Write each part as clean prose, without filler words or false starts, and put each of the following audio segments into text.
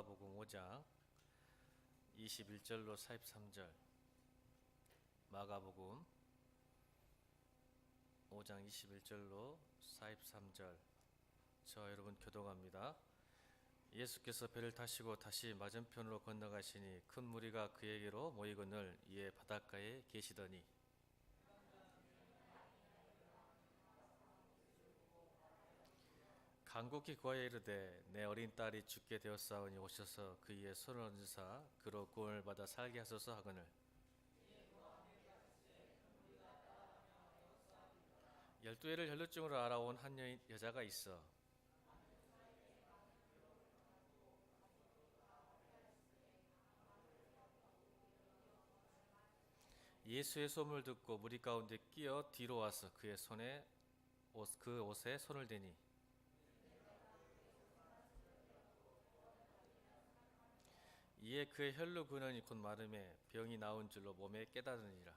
마가복음 5장 21절로 43절. 마가복음 5장 21절로 43절. 저와 여러분 교독합니다. 예수께서 배를 타시고 다시 맞은편으로 건너가시니 큰 무리가 그에게로 모이거늘 이에 바닷가에 계시더니 간곡히 구하여 이르되 내 어린 딸이 죽게 되었사오니 오셔서 그의 손을 얹으사 그로 구원을 받아 살게 하소서 하거늘 열두 해를 혈루증으로 알아온 한 여자가 있어 예수의 소문을 듣고 무리 가운데 끼어 뒤로 와서 그의 손에 그 옷에 손을 대니 이에 그의 혈루 근원이 곧 마름에 병이 나온 줄로 몸에 깨달으니라.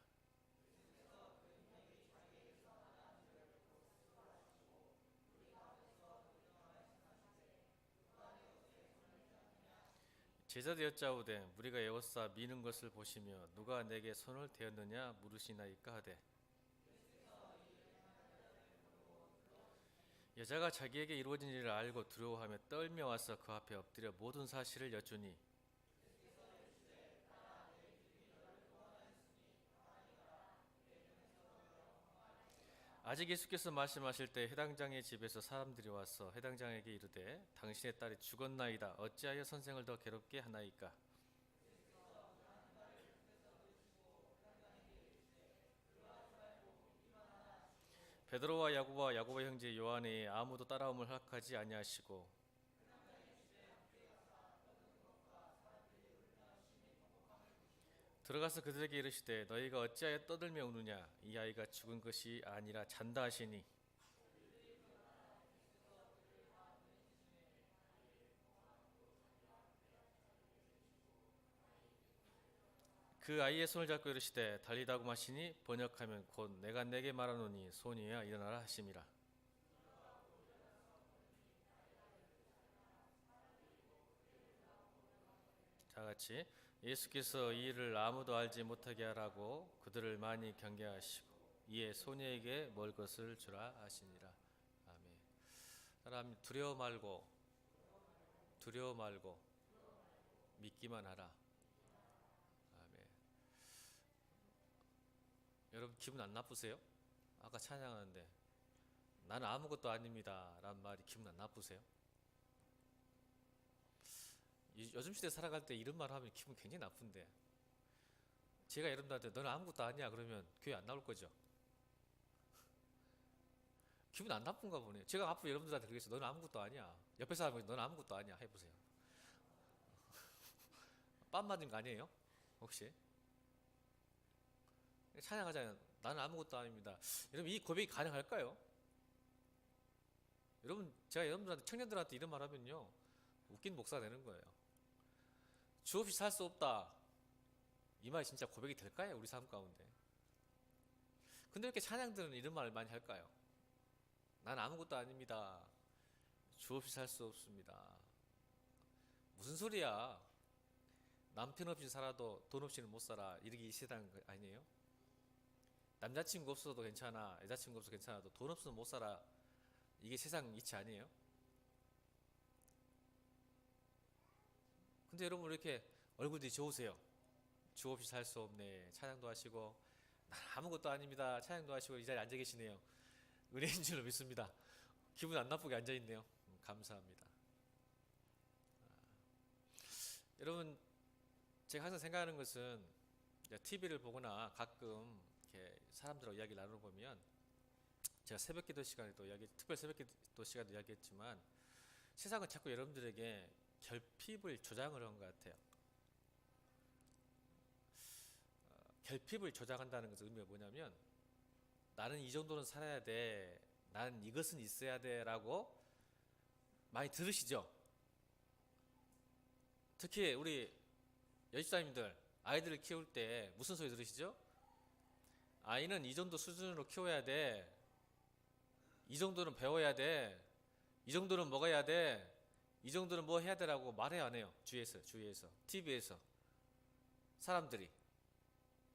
제자도 여짜오되 무리가 에워싸 미는 것을 보시며 누가 내게 손을 대었느냐 물으시나이까 하되 여자가 자기에게 이루어진 일을 알고 두려워하며 떨며 와서 그 앞에 엎드려 모든 사실을 여쭈니 아직 예수께서 말씀하실 때 해당장의 집에서 사람들이 와서 해당장에게 이르되 당신의 딸이 죽었나이다 어찌하여 선생을 더 괴롭게 하나이까. 베드로와 야고보의 형제 요한이 아무도 따라옴을 허락하지 아니하시고 들어가서 그들에게 이르시되 너희가 어찌하여 떠들며 우느냐 이 아이가 죽은 것이 아니라 잔다 하시니 그 아이의 손을 잡고 이르시되 달리다고 하시니 번역하면 곧 내가 내게 말하노니 소녀야 일어나라 하심이라. 다같이 예수께서 이 일을 아무도 알지 못하게 하라고 그들을 많이 경계하시고 이에 소녀에게 먹을 것을 주라 하시니라. 아멘. 사람 두려워 말고 믿기만 하라. 아멘. 여러분 기분 안 나쁘세요? 아까 찬양하는데 나는 아무것도 아닙니다 라는 말이 기분 안 나쁘세요? 요즘 시대 살아갈 때 이런 말 하면 기분 굉장히 나쁜데 제가 여러분들한테 너는 아무것도 아니야 그러면 교회 안 나올 거죠? 기분 안 나쁜가 보네요. 제가 앞으로 여러분들한테 그러겠어요. 너는 아무것도 아니야. 옆에 사람이 너는 아무것도 아니야 해보세요. 빰 맞은 거 아니에요? 혹시? 찬양하잖아요. 나는 아무것도 아닙니다. 여러분 이 고백이 가능할까요? 여러분 제가 여러분들한테 청년들한테 이런 말 하면요 웃긴 목사가 되는 거예요. 주 없이 살 수 없다. 이 말이 진짜 고백이 될까요? 우리 삶 가운데. 근데 이렇게 찬양들은 이런 말을 많이 할까요? 난 아무것도 아닙니다. 주 없이 살 수 없습니다. 무슨 소리야? 남편 없이 살아도 돈 없이는 못 살아. 이렇게 이 세상 아니에요? 남자친구 없어도 괜찮아. 여자친구 없어도 괜찮아도 돈 없으면 못 살아. 이게 세상 이치 아니에요? 근데 여러분 이렇게 얼굴들이 좋으세요. 주 없이 살 수 없네. 찬양도 하시고 난 아무것도 아닙니다. 찬양도 하시고 이 자리에 앉아 계시네요. 은혜인 줄로 믿습니다. 기분 안 나쁘게 앉아 있네요. 감사합니다. 여러분 제가 항상 생각하는 것은 TV를 보거나 가끔 이렇게 사람들하고 이야기를 나눠보면 제가 새벽기도 시간에도 특별 새벽기도 시간에도 이야기했지만 세상은 자꾸 여러분들에게 결핍을 조장을 한 것 같아요. 결핍을 조장한다는 것의 의미가 뭐냐면 나는 이 정도는 살아야 돼. 나는 이것은 있어야 돼 라고 많이 들으시죠? 특히 우리 여집사님들 아이들을 키울 때 무슨 소리 들으시죠? 아이는 이 정도 수준으로 키워야 돼. 이 정도는 배워야 돼. 이 정도는 먹어야 돼. 이 정도는 뭐 해야 되라고 말해요, 안 해요? 주위에서, TV에서 사람들이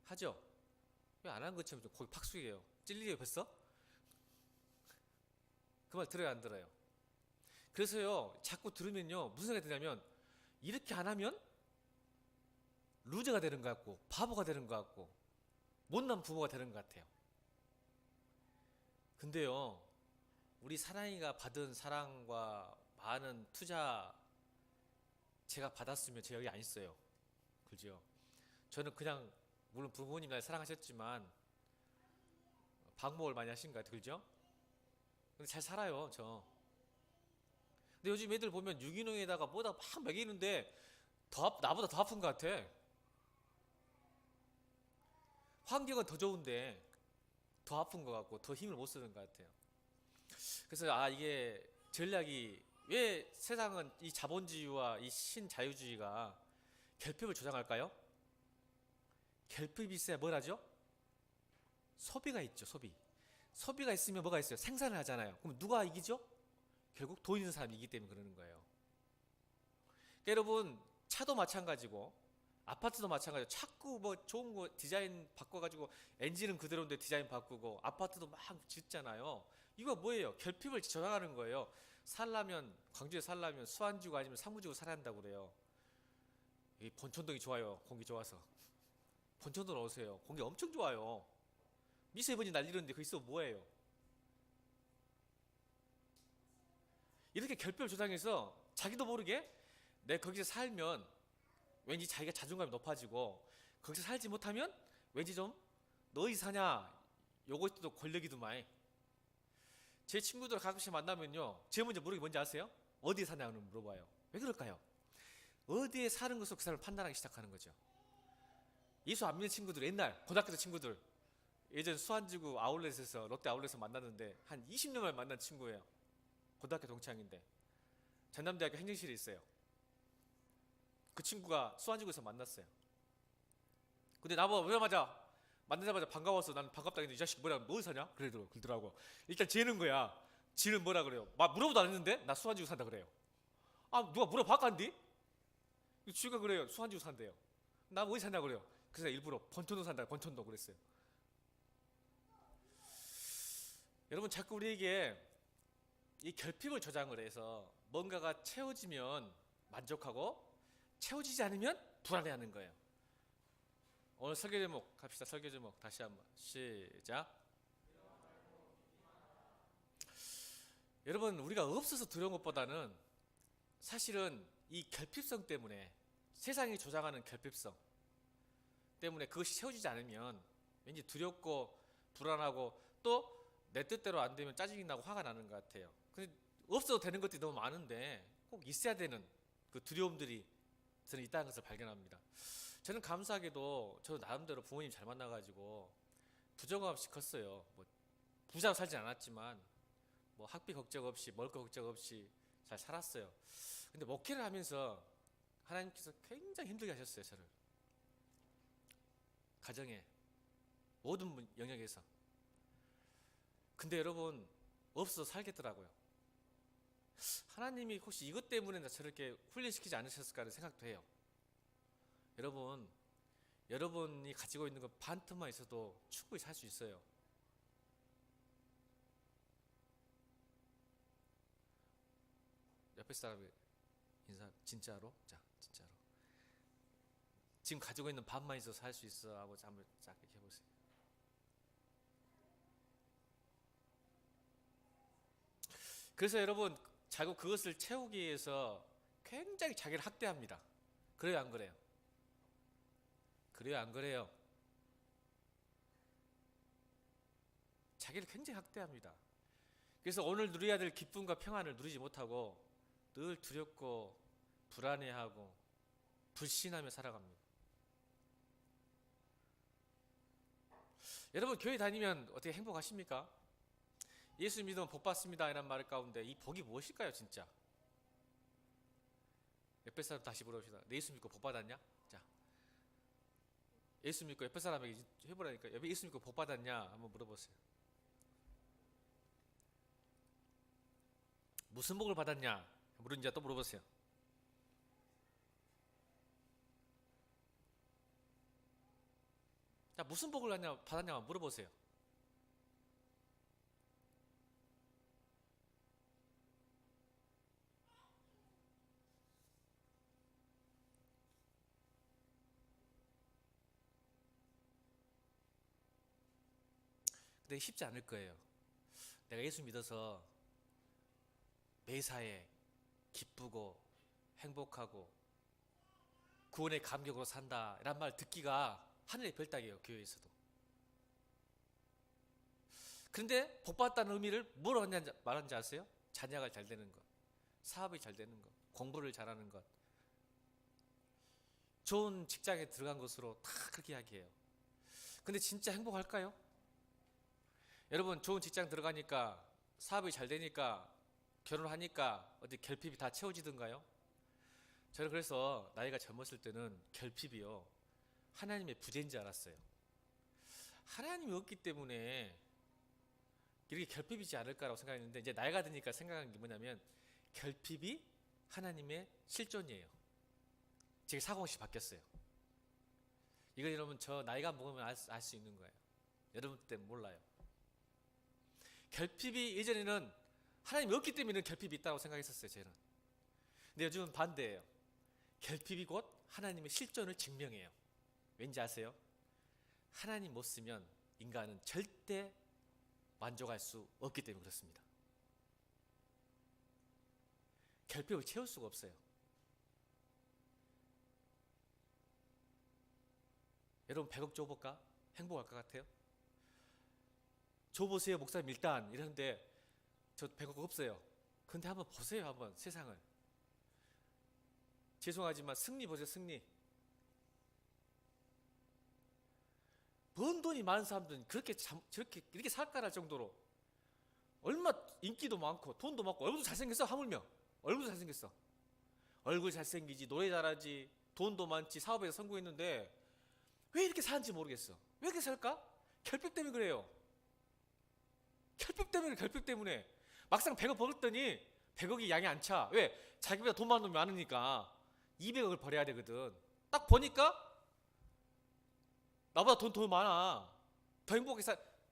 하죠? 왜 안 한 것처럼 좀 거기 팍숙이에요. 찔리게 벌써? 그 말 들어요, 안 들어요? 그래서요, 자꾸 들으면요, 무슨 생각이 드냐면, 이렇게 안 하면 루저가 되는 것 같고, 바보가 되는 것 같고, 못난 부모가 되는 것 같아요. 근데요, 우리 사랑이가 받은 사랑과 많은 투자 제가 받았으면 제 여기 안 있어요. 그죠? 저는 그냥 물론 부모님 날 사랑하셨지만 방목을 많이 하신 것 같아요. 그죠? 근데 잘 살아요, 저. 근데 요즘 애들 보면 유기농에다가 뭐다 막 먹이는데 나보다 더 아픈 것 같아. 환경은 더 좋은데 더 아픈 것 같고 더 힘을 못 쓰는 것 같아요. 그래서 이게 전략이 왜 세상은 이 자본주의와 이 신자유주의가 결핍을 조장할까요? 결핍이 있어야 뭘 하죠? 소비가 있죠, 소비. 소비가 있으면 뭐가 있어요? 생산을 하잖아요. 그럼 누가 이기죠? 결국 돈 있는 사람이 이기기 때문에 그러는 거예요. 그러니까 여러분, 차도 마찬가지고 아파트도 마찬가지고 자꾸 뭐 좋은 거 디자인 바꿔가지고 엔진은 그대로인데 디자인 바꾸고 아파트도 막 짓잖아요. 이거 뭐예요? 결핍을 조장하는 거예요. 광주에 살려면 수안지구 아니면 상무지구 살아야 한다고 그래요. 이 본천동이 좋아요. 공기 좋아서. 본천동 오세요. 공기 엄청 좋아요. 미세먼지 날리는데 거기 있어 뭐예요? 이렇게 결핍을 조장해서 자기도 모르게 내 거기서 살면 왠지 자기가 자존감이 높아지고 거기서 살지 못하면 왠지 좀 너희 사냐 요것도 권력이더만. 제 친구들 가끔씩 만나면요, 제일 먼저 물어보는 게 뭔지 아세요? 어디에 사냐고 물어봐요. 왜 그럴까요? 어디에 사는 것으로 그 사람을 판단하기 시작하는 거죠. 예수 안 믿는 친구들, 옛날 고등학교 때 친구들, 예전 수안지구 아울렛에서 롯데 아울렛에서 만났는데 한 20년 만에 만난 친구예요. 고등학교 동창인데 전남대학교 행정실에 있어요. 그 친구가 수안지구에서 만났어요. 근데 나보자마자 만나자마자 반가워서 나는 반갑다 했는데 이 자식 뭐라 너 어디 사냐? 그러더라고. 일단 쟤는 거야. 지는 뭐라 그래요? 물어보도 안 했는데 나 수안지구 산다 그래요. 누가 물어봤간디? 지가 그래요. 수안지구 산대요. 나 어디 산다 그래요. 그래서 일부러 본천동 산다. 본천동 그랬어요. 여러분, 자꾸 우리에게 이 결핍을 조장을 해서 뭔가가 채워지면 만족하고 채워지지 않으면 불안해하는 거예요. 오늘 설교 제목 갑시다. 설교 제목 다시 한번 시작. 여러분, 우리가 없어서 두려운 것보다는 사실은 이 결핍성 때문에, 세상이 조장하는 결핍성 때문에 그것이 채워지지 않으면 왠지 두렵고 불안하고 또 내 뜻대로 안 되면 짜증이 나고 화가 나는 것 같아요. 근데 없어도 되는 것들이 너무 많은데 꼭 있어야 되는 그 두려움들이 저는 있다는 것을 발견합니다. 저는 감사하게도 저도 나름대로 부모님 잘 만나가지고 부정함 없이 컸어요. 뭐 부자로 살진 않았지만 뭐 학비 걱정 없이 먹을 거 걱정 없이 잘 살았어요. 근데 목회를 하면서 하나님께서 굉장히 힘들게 하셨어요. 저를 가정에 모든 영역에서. 근데 여러분, 없어서 살겠더라고요. 하나님이 혹시 이것 때문에 저렇게 훈련시키지 않으셨을까 하는 생각도 해요. 여러분이 가지고 있는 것 반틈만 있어도 충분히 살 수 있어요. 옆에 사람이 인사, 진짜로? 자, 진짜로. 지금 가지고 있는 반만 있어서 살 수 있어 하고 한번 쫙 이렇게 해보세요. 그래서 여러분, 자꾸 그것을 채우기 위해서 굉장히 자기를 학대합니다. 그래요, 안 그래요? 그래요, 안 그래요? 자기를 굉장히 학대합니다. 그래서 오늘 누려야 될 기쁨과 평안을 누리지 못하고 늘 두렵고 불안해하고 불신하며 살아갑니다. 여러분, 교회 다니면 어떻게 행복하십니까? 예수 믿으면 복 받습니다 이란 말 가운데 이 복이 무엇일까요, 진짜? 옆에 사람 다시 물어봅시다. 내 예수 믿고 복 받았냐? 자, 예수 믿고 옆에 사람에게 해보라니까. 옆에 예수 믿고 복 받았냐? 한번 물어보세요. 무슨 복을 받았냐? 물은지 또 물어보세요. 자, 무슨 복을 받았냐 물어보세요. 근데 쉽지 않을 거예요. 내가 예수 믿어서 매사에 기쁘고 행복하고 구원의 감격으로 산다 이란 말 듣기가 하늘의 별따기예요. 교회에서도. 그런데 복받았다는 의미를 뭐로 말하는지 아세요? 자녀가 잘 되는 것, 사업이 잘 되는 것, 공부를 잘하는 것, 좋은 직장에 들어간 것으로 다 그렇게 이야기해요. 근데 진짜 행복할까요? 여러분, 좋은 직장 들어가니까 사업이 잘 되니까 결혼하니까 어디 결핍이 다 채워지던가요? 저는 그래서 나이가 젊었을 때는 결핍이요, 하나님의 부재인 줄 알았어요. 하나님이 없기 때문에 이렇게 결핍이지 않을까라고 생각했는데, 이제 나이가 드니까 생각한 게 뭐냐면 결핍이 하나님의 실존이에요. 제 사고방식이 바뀌었어요. 이거 여러분, 저 나이가 먹으면 알 수 있는 거예요. 여러분 때는 몰라요. 결핍이 예전에는 하나님이 없기 때문에 결핍이 있다고 생각했었어요, 저는. 근데 요즘은 반대예요. 결핍이 곧 하나님의 실존을 증명해요. 왠지 아세요? 하나님 못 쓰면 인간은 절대 만족할 수 없기 때문에 그렇습니다. 결핍을 채울 수가 없어요. 여러분 100억 줘볼까? 행복할 것 같아요? 줘보세요 목사님 일단 이러는데 저 100억 없어요. 근데 한번 보세요, 한번 세상을. 죄송하지만 승리 보세요, 승리. 번 돈이 많은 사람들은 저렇게 이렇게 살까할 정도로 얼마 인기도 많고 돈도 많고 얼굴도 잘생겼어. 하물며 얼굴도 잘생겼어. 얼굴 잘생기지, 노래 잘하지, 돈도 많지, 사업에서 성공했는데 왜 이렇게 사는지 모르겠어. 왜 이렇게 살까? 결핍 때문에 그래요. 결핍 때문에 막상 100억 벌었더니 100억이 양이 안 차. 왜? 자기보다 돈 많은 놈이 많으니까 200억을 벌어야 되거든. 딱 보니까 나보다 돈 많아. 더 행복하게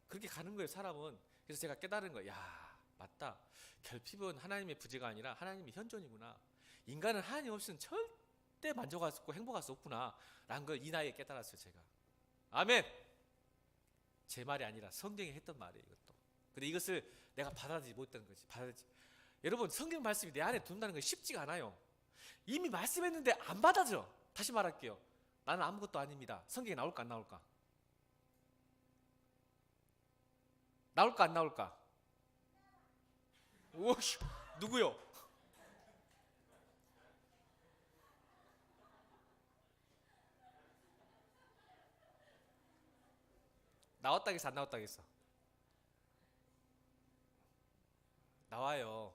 그렇게 가는 거예요, 사람은. 그래서 제가 깨달은 거예요. 야, 맞다. 결핍은 하나님의 부재가 아니라 하나님의 현존이구나. 인간은 하나님 없이는 절대 만족할 수 없고 행복할 수 없구나 라는 걸 이 나이에 깨달았어요, 제가. 아멘. 제 말이 아니라 성경이 했던 말이에요, 이것도. 근데 이것을 내가 받아들이지 못했던 거지. 여러분, 성경 말씀이 내 안에 든다는 건 쉽지가 않아요. 이미 말씀했는데 안 받아들여. 다시 말할게요. 나는 아무것도 아닙니다. 성경에 나올까 안 나올까? 나올까 안 나올까? 오씨, 누구요? 나왔다겠어 안 나왔다겠어? 나와요.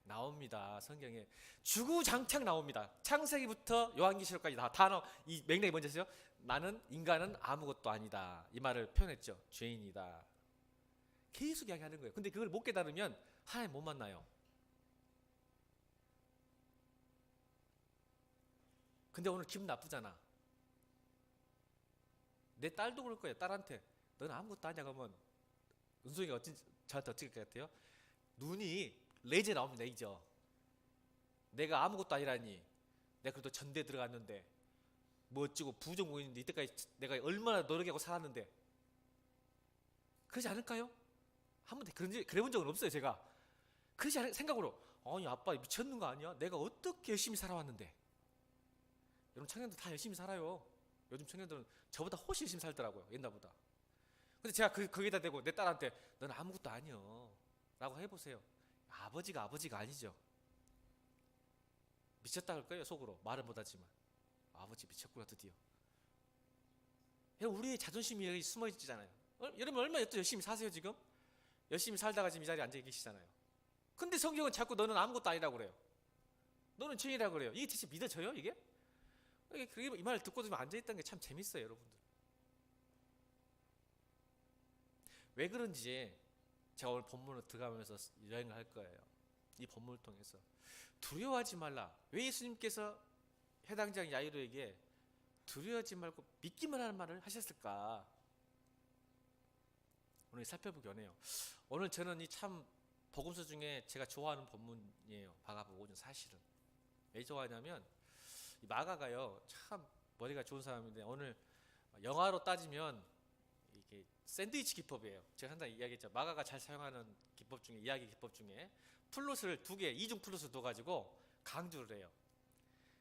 나옵니다. 성경에 주구장창 나옵니다. 창세기부터 요한계시록까지 다 나와. 이 맥락이 뭔지 아세요? 나는 인간은 아무것도 아니다, 이 말을 표현했죠. 죄인이다. 계속 이야기하는 거예요. 근데 그걸 못 깨달으면 하나님 못 만나요. 근데 오늘 기분 나쁘잖아. 내 딸도 그럴 거예요. 딸한테 너는 아무것도 아니야 그러면 은솔이가 저한테 어떻게 할 것 같아요? 눈이 레이저 나옵니다. 레이저. 내가 아무것도 아니라니, 내가 그래도 전대 들어갔는데 뭐 어찌고 부정공인인데 이때까지 내가 얼마나 노력하고 살았는데, 그러지 않을까요? 한 번도 그래본 적은 없어요, 제가. 그러지 않을 생각으로, 아니 아빠 미쳤는 거 아니야? 내가 어떻게 열심히 살아왔는데. 여러분, 청년들 다 열심히 살아요. 요즘 청년들은 저보다 훨씬 열심히 살더라고요, 옛날보다. 근데 제가 거기다 대고 내 딸한테 넌 아무것도 아니여 라고 해보세요. 아버지가 아니죠. 미쳤다 그럴 거예요, 속으로. 말은 못하지만. 아버지 미쳤구나 드디어. 우리의 자존심이 여기 숨어있잖아요. 여러분 얼마나 또 열심히 사세요 지금? 열심히 살다가 지금 이 자리에 앉아 계시잖아요. 근데 성경은 자꾸 너는 아무것도 아니라고 그래요. 너는 죄인이라고 그래요. 이게 대체 믿어져요 이게? 이 말을 듣고 좀 앉아있다는 게 참 재밌어요, 여러분들. 왜 그런지 제가 오늘 본문으로 들어가면서 여행을 할 거예요. 이 본문을 통해서 두려워하지 말라. 왜 예수님께서 해당장 야이로에게 두려워하지 말고 믿기만 하는 말을 하셨을까? 오늘 살펴보기 원해요. 오늘 저는 이 참 복음서 중에 제가 좋아하는 본문이에요. 마가복음 5장. 사실은 왜 좋아하냐면 이 마가가요 참 머리가 좋은 사람인데 오늘 영화로 따지면 이게 샌드위치 기법이에요. 제가 항상 이야기했죠. 마가가 잘 사용하는 기법 중에, 이야기 기법 중에 플롯을 두 개, 이중 플롯을 둬가지고 강조를 해요.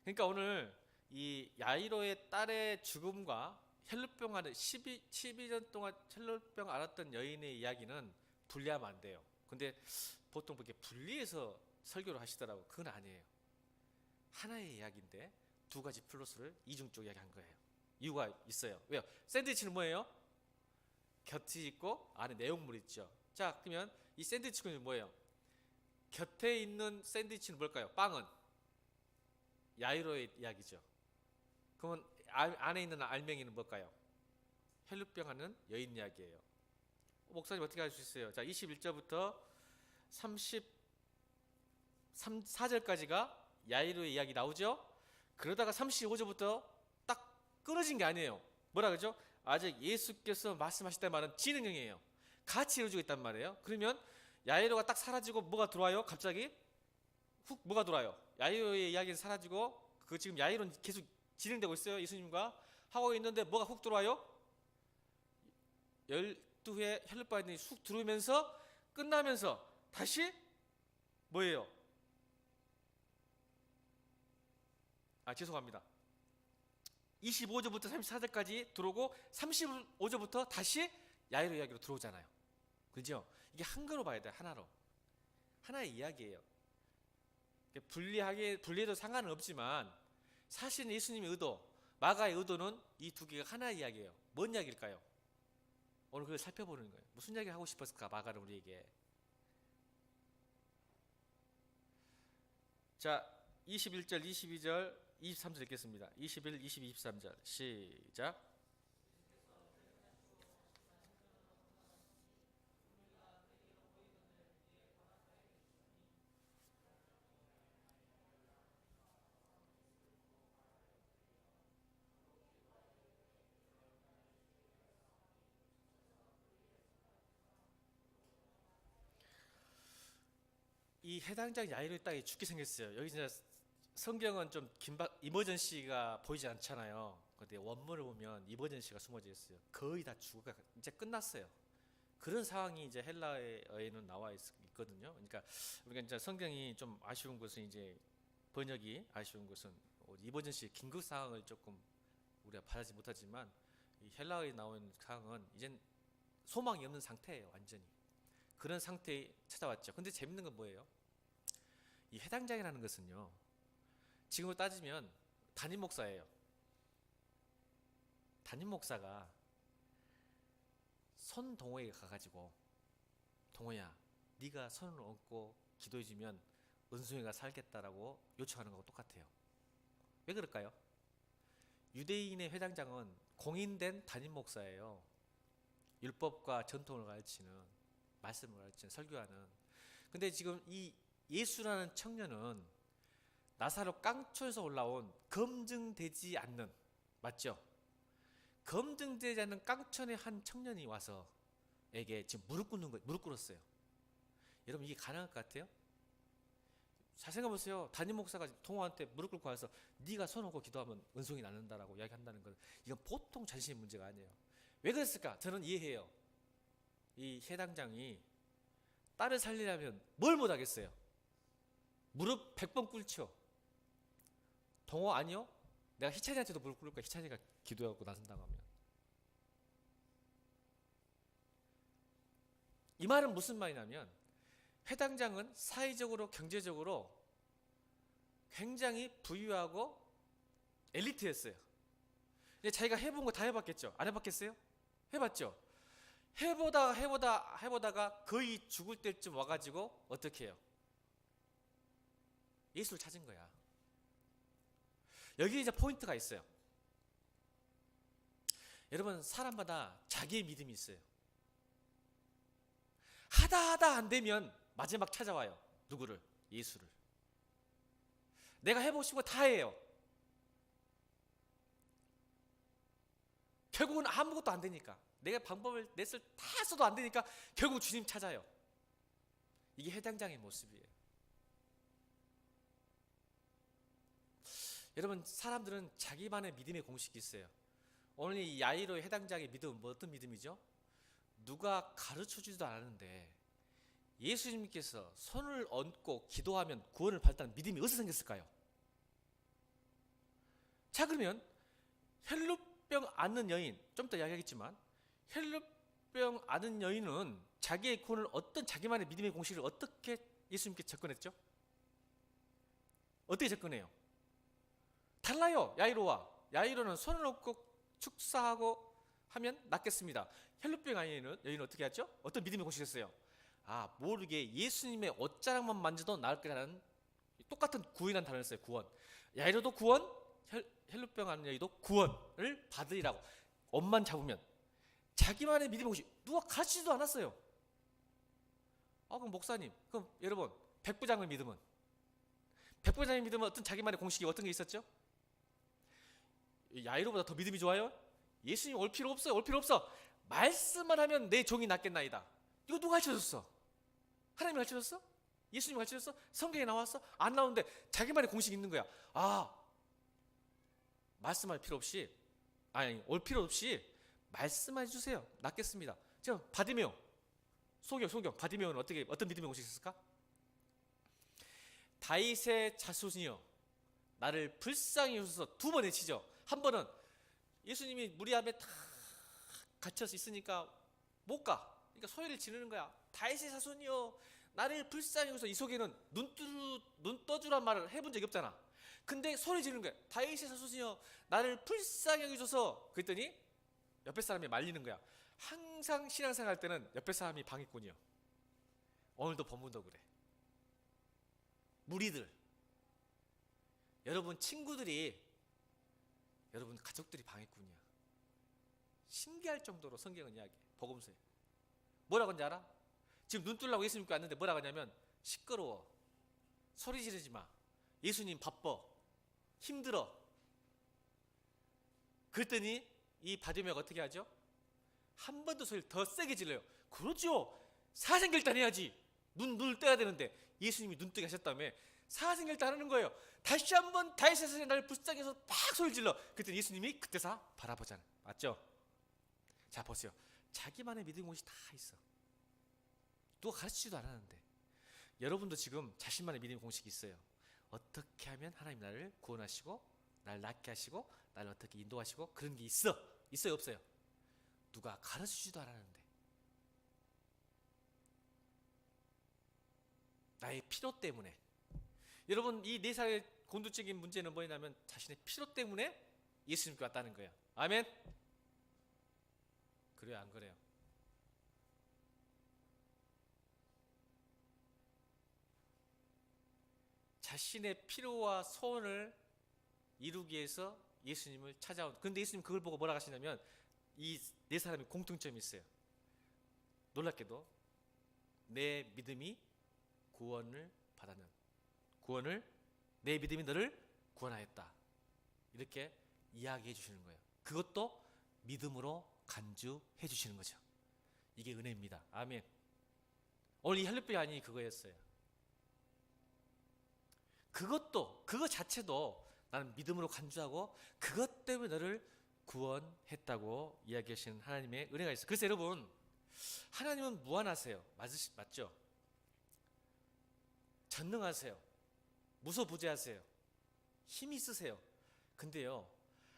그러니까 오늘 이 야이로의 딸의 죽음과 혈루병 앓은 12년 동안 혈루병 앓았던 여인의 이야기는 분리하면 안 돼요. 근데 보통 그렇게 분리해서 설교를 하시더라고. 그건 아니에요. 하나의 이야기인데 두 가지 플롯을 이중적으로 이야기한 거예요. 이유가 있어요. 왜요? 샌드위치는 뭐예요? 곁이 있고 안에 내용물이 있죠. 자, 그러면 이 샌드위치는 뭐예요? 곁에 있는 샌드위치는 뭘까요? 빵은 야이로의 이야기죠. 그러면 안에 있는 알맹이는 뭘까요? 혈루병 하는 여인 이야기예요. 목사님 어떻게 할 수 있어요? 자, 21절부터 34절까지가 야이로의 이야기 나오죠? 그러다가 35절부터 딱 끊어진 게 아니에요. 뭐라 그러죠? 아직 예수께서 말씀하실 말은 진행형이에요. 같이 이루어지고 있단 말이에요. 그러면 야이로가 딱 사라지고 뭐가 들어와요? 갑자기 훅 뭐가 들어와요? 야이로의 이야기는 사라지고 그 지금 야이로는 계속 진행되고 있어요. 예수님과 하고 있는데 뭐가 훅 들어와요? 12회 혈루병이 훅 들어오면서 끝나면서 다시 뭐예요? 죄송합니다. 25절부터 34절까지 들어오고 35절부터 다시 야이로 이야기로 들어오잖아요. 그죠? 이게 한 거로 봐야 돼요. 하나로. 하나의 이야기예요. 분리해도 상관은 없지만 사실 예수님의 의도, 마가의 의도는 이 두 개가 하나의 이야기예요. 뭔 이야기일까요? 오늘 그걸 살펴보는 거예요. 무슨 이야기를 하고 싶었을까? 마가는 우리에게. 자, 21절, 22절, 23절 읽겠습니다. 21, 22, 23절 시작. 이 해당장 야이로의 딸이 죽게 생겼어요. 여기 진짜 성경은 좀 이머전시가 보이지 않잖아요. 근데 원문을 보면 이머전시가 숨어져 있어요. 거의 다 죽어가 이제 끝났어요. 그런 상황이 이제 헬라어에는 나와 있거든요. 그러니까 우리가 이제 성경이 좀 아쉬운 것은 이제 번역이 아쉬운 것은 이머전시 긴급 상황을 조금 우리가 바라지 못하지만 이 헬라어에 나오는 상황은 이젠 소망이 없는 상태예요. 완전히 그런 상태에 찾아왔죠. 근데 재밌는 건 뭐예요? 이 해당장이라는 것은요, 지금으로 따지면 담임 목사예요. 담임 목사가 손 동호회에 가가지고 동호야, 네가 손을 얹고 기도해주면 은송이가 살겠다라고 요청하는 거하고 똑같아요. 왜 그럴까요? 유대인의 회당장은 공인된 담임 목사예요. 율법과 전통을 가르치는, 말씀을 가르치는, 설교하는. 근데 지금 이 예수라는 청년은 나사로 깡초에서 올라온 검증되지 않는, 맞죠? 검증되지 않는 깡촌의 한 청년이 와서 에게 지금 무릎 꿇었어요. 여러분 이게 가능할 것 같아요? 잘 생각해보세요. 담임 목사가 동호한테 무릎 꿇고 와서 네가 손 얹고 기도하면 은총이 나는다라고 이야기한다는 건 이건 보통 자신의 문제가 아니에요. 왜 그랬을까? 저는 이해해요. 이 해당장이 딸을 살리려면 뭘 못하겠어요? 무릎 100번 꿇죠. 동호 아니요? 내가 희찬이한테도 무릎 꿇을 거야. 희찬이가 기도하고 나선다고 하면. 이 말은 무슨 말이냐면 해당장은 사회적으로 경제적으로 굉장히 부유하고 엘리트였어요. 근데 자기가 해본 거 다 해봤겠죠? 안 해봤겠어요? 해봤죠? 해보다가 거의 죽을 때쯤 와가지고 어떻게 해요? 예수를 찾은 거야. 여기 이제 포인트가 있어요. 여러분 사람마다 자기의 믿음이 있어요. 하다 안 되면 마지막 찾아와요. 누구를? 예수를. 내가 해보고 싶은 거 다 해요. 결국은 아무것도 안 되니까, 내가 방법을 냈을 다 써도 안 되니까 결국 주님 찾아요. 이게 해당장의 모습이에요. 여러분, 사람들은 자기만의 믿음의 공식이 있어요. 오늘 이 야이로의 해당장의 믿음은 어떤 믿음이죠? 누가 가르쳐주지도 않았는데 예수님께서 손을 얹고 기도하면 구원을 받았다는 믿음이 어디서 생겼을까요? 자, 그러면 혈루병 앓는 여인, 좀 이따 이야기하겠지만 혈루병 앓는 여인은 자기의 구원을 어떤 자기만의 믿음의 공식을 어떻게 예수님께 접근했죠? 어떻게 접근해요? 달라요. 야이로는 손을 얹고 축사하고 하면 낫겠습니다. 혈루병 앓는 여인은 어떻게 했죠? 어떤 믿음의 공식이었어요? 모르게 예수님의 옷자락만 만져도 나을 거라는 똑같은 구원이라는 단어를 써요. 구원. 야이로도 구원, 혈루병 앓는 여인도 구원을 받으리라고. 옷만 잡으면. 자기만의 믿음의 공식. 누가 가르치지도 않았어요. 그럼 목사님, 그럼 여러분, 백부장의 믿음은? 백부장의 믿음은 어떤 자기만의 공식이 어떤 게 있었죠? 야이로보다 더 믿음이 좋아요? 예수님 올 필요 없어요. 올 필요 없어. 말씀만 하면 내 종이 낫겠나이다. 이거 누가 가르쳐줬어? 하나님이 가르쳐줬어? 예수님이 가르쳐줬어? 성경에 나왔어? 안 나오는데 자기만의 공식이 있는 거야. 말씀할 필요 없이, 올 필요 없이 말씀해 주세요. 낫겠습니다. 지금 바디메오, 소경, 바디메오는 어떤 믿음의 공식이 있었을까? 다윗의 자손이여 나를 불쌍히 여기소서. 두 번 외치죠. 한 번은 예수님이 무리 앞에 다 갇혀서 있으니까 못 가. 그러니까 소리를 지르는 거야. 다윗의 자손이여 나를 불쌍히 여기소서. 이 속에는 눈 떠주란 말을 해본 적이 없잖아. 근데 소리 지르는 거야. 다윗의 자손이여 나를 불쌍히 여기소서. 그랬더니 옆에 사람이 말리는 거야. 항상 신앙생활 할 때는 옆에 사람이 방해꾼이요. 오늘도 본문도 그래. 무리들, 여러분 친구들이, 여러분 가족들이 방해꾼이야. 신기할 정도로 성경은 이야기해. 복음서에 뭐라고 하는지 알아? 지금 눈 뜨려고 예수님 믿고 왔는데 뭐라고 하냐면 시끄러워, 소리 지르지 마, 예수님 바빠, 힘들어. 그랬더니 이 바디메오가 어떻게 하죠? 한 번 더 소리를 더 세게 질러요. 그러죠. 사생결단 해야지. 눈을 떠야 되는데 예수님이 눈뜨게 하셨다며 사생결단 하는 거예요. 다시 한번 다윗의 자손이 나를 불쌍히 여기소서 팍 소리 질러. 그랬더니 예수님이 그때서 바라보잖아요. 맞죠? 자, 보세요. 자기만의 믿음의 공식이 다 있어. 누가 가르치지도 않았는데. 여러분도 지금 자신만의 믿음의 공식이 있어요. 어떻게 하면 하나님 나를 구원하시고 나를 낫게 하시고 나를 어떻게 인도하시고, 그런 게 있어요? 없어요? 누가 가르치지도 않았는데. 나의 필요 때문에. 여러분, 이 4살의 곤두적인 문제는 뭐냐면 자신의 필요 때문에 예수님께 왔다는 거예요. 아멘? 그래요, 안 그래요? 자신의 필요와 소원을 이루기 위해서 예수님을 찾아온. 그런데 예수님 그걸 보고 뭐라고 하시냐면 이 4사람이 공통점이 있어요. 놀랍게도 내 믿음이 구원을 받았는, 내 믿음이 너를 구원하였다, 이렇게 이야기해 주시는 거예요. 그것도 믿음으로 간주해 주시는 거죠. 이게 은혜입니다. 아멘. 오늘 이 혈루병이 아니 그거였어요. 그거 자체도 나는 믿음으로 간주하고 그것 때문에 너를 구원했다고 이야기하시는 하나님의 은혜가 있어요. 그래서 여러분, 하나님은 무한하세요. 맞죠? 전능하세요. 무소부재하세요. 힘이 있으세요. 근데요,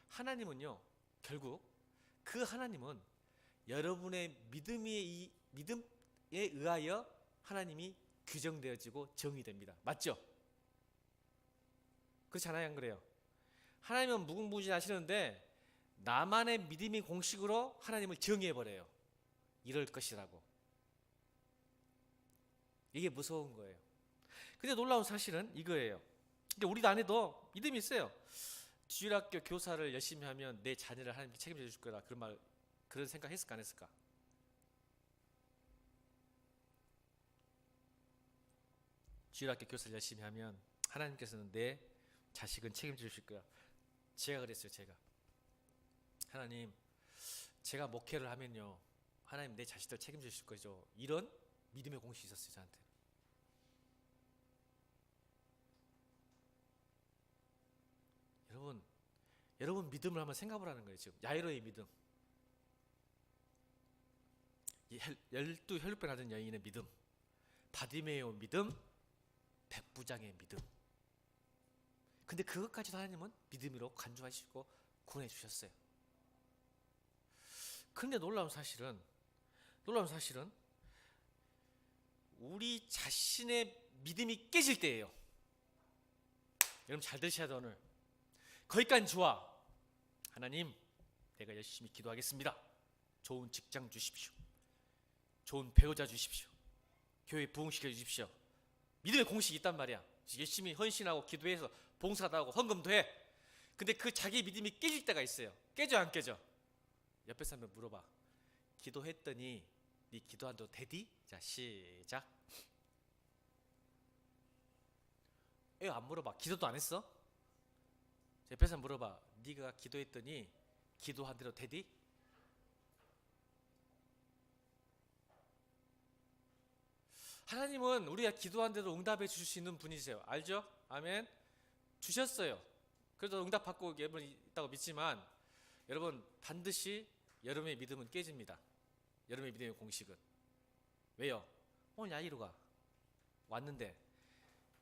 하나님은요, 결국 그 하나님은 여러분의 믿음에 의하여 하나님이 규정되어지고 정의됩니다. 맞죠? 그렇잖아요, 안 그래요? 하나님은 무궁무진하시는데 나만의 믿음의 공식으로 하나님을 정의해버려요. 이럴 것이라고. 이게 무서운 거예요. 근데 놀라운 사실은 이거예요. 근데 우리 안에도 믿음이 있어요. 주일학교 교사를 열심히 하면 내 자녀를 하나님께 책임져 줄 거다, 그런 생각 했을까 안 했을까? 주일학교 교사를 열심히 하면 하나님께서는 내 자식은 책임져 주실 거야. 제가 그랬어요. 제가 하나님, 제가 목회를 하면요, 하나님 내 자식들 책임져 주실 거죠. 이런 믿음의 공식이 있었어요. 저한테. 여러분 믿음을 한번 생각을 하는 거예요. 지금 야이로의 믿음, 열두 혈육병 앓은 여인의 믿음, 바디메오 믿음, 백부장의 믿음. 근데 그것까지도 하나님은 믿음으로 간주하시고 구원해 주셨어요. 근데 놀라운 사실은 우리 자신의 믿음이 깨질 때예요. 여러분 잘 들으셔야 돼. 오늘 거기까지 좋아. 하나님, 내가 열심히 기도하겠습니다. 좋은 직장 주십시오. 좋은 배우자 주십시오. 교회 부흥시켜 주십시오. 믿음의 공식이 있단 말이야. 열심히 헌신하고 기도해서 봉사도 하고 헌금도 해. 근데 그 자기 믿음이 깨질 때가 있어요. 깨져 안 깨져? 옆에 사람 물어봐. 기도했더니 네 기도 안 돼도 되디? 자, 시작. 왜 안 물어봐? 기도도 안 했어? 옆에 사람 물어봐. 네가 기도했더니 기도한 대로 되디? 하나님은 우리가 기도한 대로 응답해 주실 수 있는 분이세요. 알죠? 아멘. 주셨어요. 그래도 응답받고 여러분 있다고 믿지만, 여러분 반드시 여러분의 믿음은 깨집니다. 여러분의 믿음의 공식은. 왜요? 오늘 야이로가 왔는데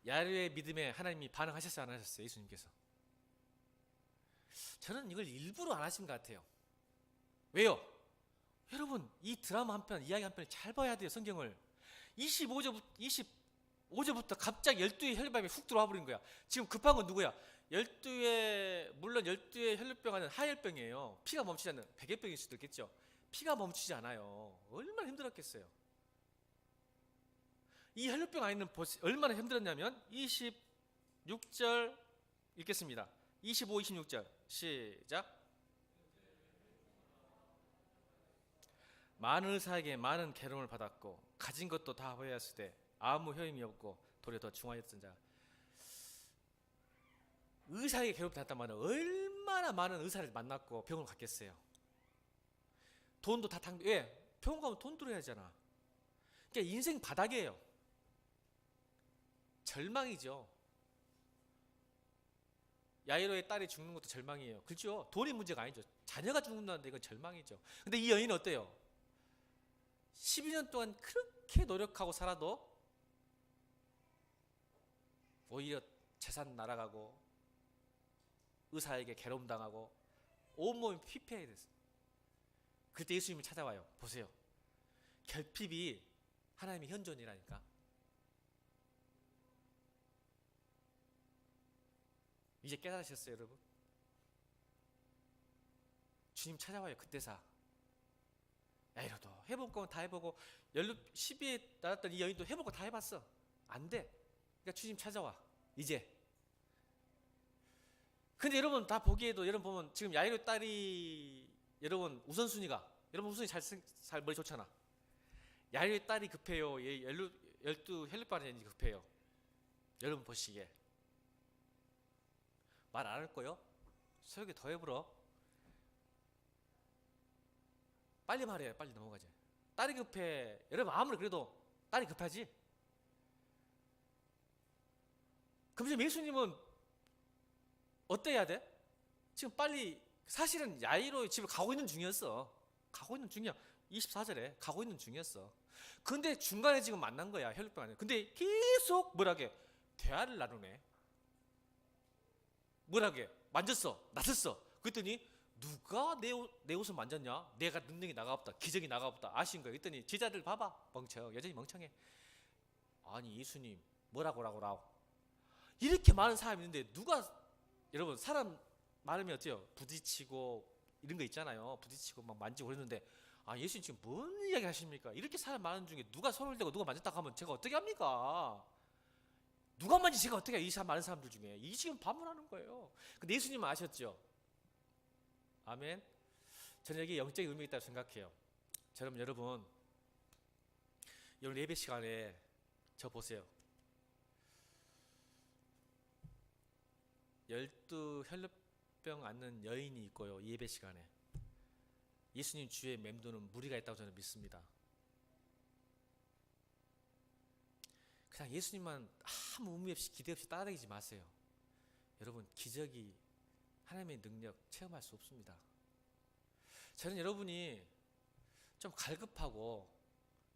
야이로의 믿음에 하나님이 반응하셨어요, 안 하셨어요? 예수님께서. 저는 이걸 일부러 안 하신 것 같아요. 왜요? 여러분 이 드라마 한 편, 이야기 한 편을 잘 봐야 돼요. 성경을. 25절부터 갑자기 12의 혈류병이 훅 들어와 버린 거야. 지금 급한 건 누구야? 물론 12의 혈류병은 하혈병이에요. 피가 멈추지 않는 백혈병일 수도 있겠죠. 피가 멈추지 않아요. 얼마나 힘들었겠어요. 이 혈류병 아이는 얼마나 힘들었냐면 26절 읽겠습니다. 25, 26절 시작. 많은 의사에게 많은 괴로움을 받았고 가진 것도 다 후회했을 때 아무 효임이 없고 도리어 더 중하였던 자. 의사에게 괴롭힘을 받았단 말은 얼마나 많은 의사를 만났고 병을 갔겠어요. 돈도 다 왜? 병원 가면 돈 들어야 하잖아. 그러니까 인생 바닥이에요. 절망이죠. 야이로의 딸이 죽는 것도 절망이에요. 그렇죠? 돈이 문제가 아니죠. 자녀가 죽는다는데 이건 절망이죠. 근데 이 여인은 어때요? 12년 동안 그렇게 노력하고 살아도 오히려 재산 날아가고 의사에게 괴로움 당하고 온몸이 피폐해 됐어요. 그때 예수님이 찾아와요. 보세요. 결핍이 하나님의 현존이라니까. 이제 깨달으셨어요, 여러분? 주님 찾아와요. 그때사. 야이로도 해볼 건 다 해보고 12에 나왔던 이 여인도 해볼 거 다 해봤어. 안 돼. 그러니까 주님 찾아와. 이제. 근데 여러분 다 보기에도, 여러분 보면 지금 야이로 딸이, 여러분 우선순위가, 여러분 우선순위 잘 머리 좋잖아. 야이로의 딸이 급해요? 12 혈류병이 급해요? 여러분 보시기에 말 안 할 거요? 설교 더 해보러. 빨리 말해요. 빨리 넘어가지. 딸이 급해. 여러분 아무리 그래도 딸이 급하지? 그럼 지금 예수님은 어때야 돼? 지금 빨리, 사실은 야이로 집을 가고 있는 중이었어. 가고 있는 중이야. 24절에 가고 있는 중이었어. 근데 중간에 지금 만난 거야. 혈류병 안에. 근데 계속 뭐라게 대화를 나누네. 뭐라게 만졌어. 나섰어. 그랬더니 누가 내 옷을 만졌냐? 내가 능력이 나가없다. 기적이 나가없다. 아신 거예요. 그랬더니 제자들 봐봐. 멍청해. 여전히 멍청해. 아니 예수님 뭐라고 이렇게 많은 사람이 있는데 누가, 여러분 사람 많으면 어때요? 부딪히고 이런 거 있잖아요. 부딪히고 막 만지고 그러는데, 아 예수님 지금 뭔 이야기 하십니까? 이렇게 사람 많은 중에 누가 손을 대고 누가 만졌다고 하면 제가 어떻게 합니까? 누가 만지 제가 어떻게 해요? 이 사람 많은 사람들 중에. 이 지금 반문하는 거예요. 근데 예수님은 아셨죠? 아멘. 저는 여기 영적인 의미가 있다고 생각해요. 여러분 예배 시간에 저 보세요. 12 혈루병 앓는 여인이 있고요. 예배 시간에 예수님 주위에 맴도는 무리가 있다고 저는 믿습니다. 그냥 예수님만 아무 의미 없이 기대 없이 따라다니지 마세요. 여러분, 기적이 하나님의 능력 체험할 수 없습니다. 저는 여러분이 좀 갈급하고,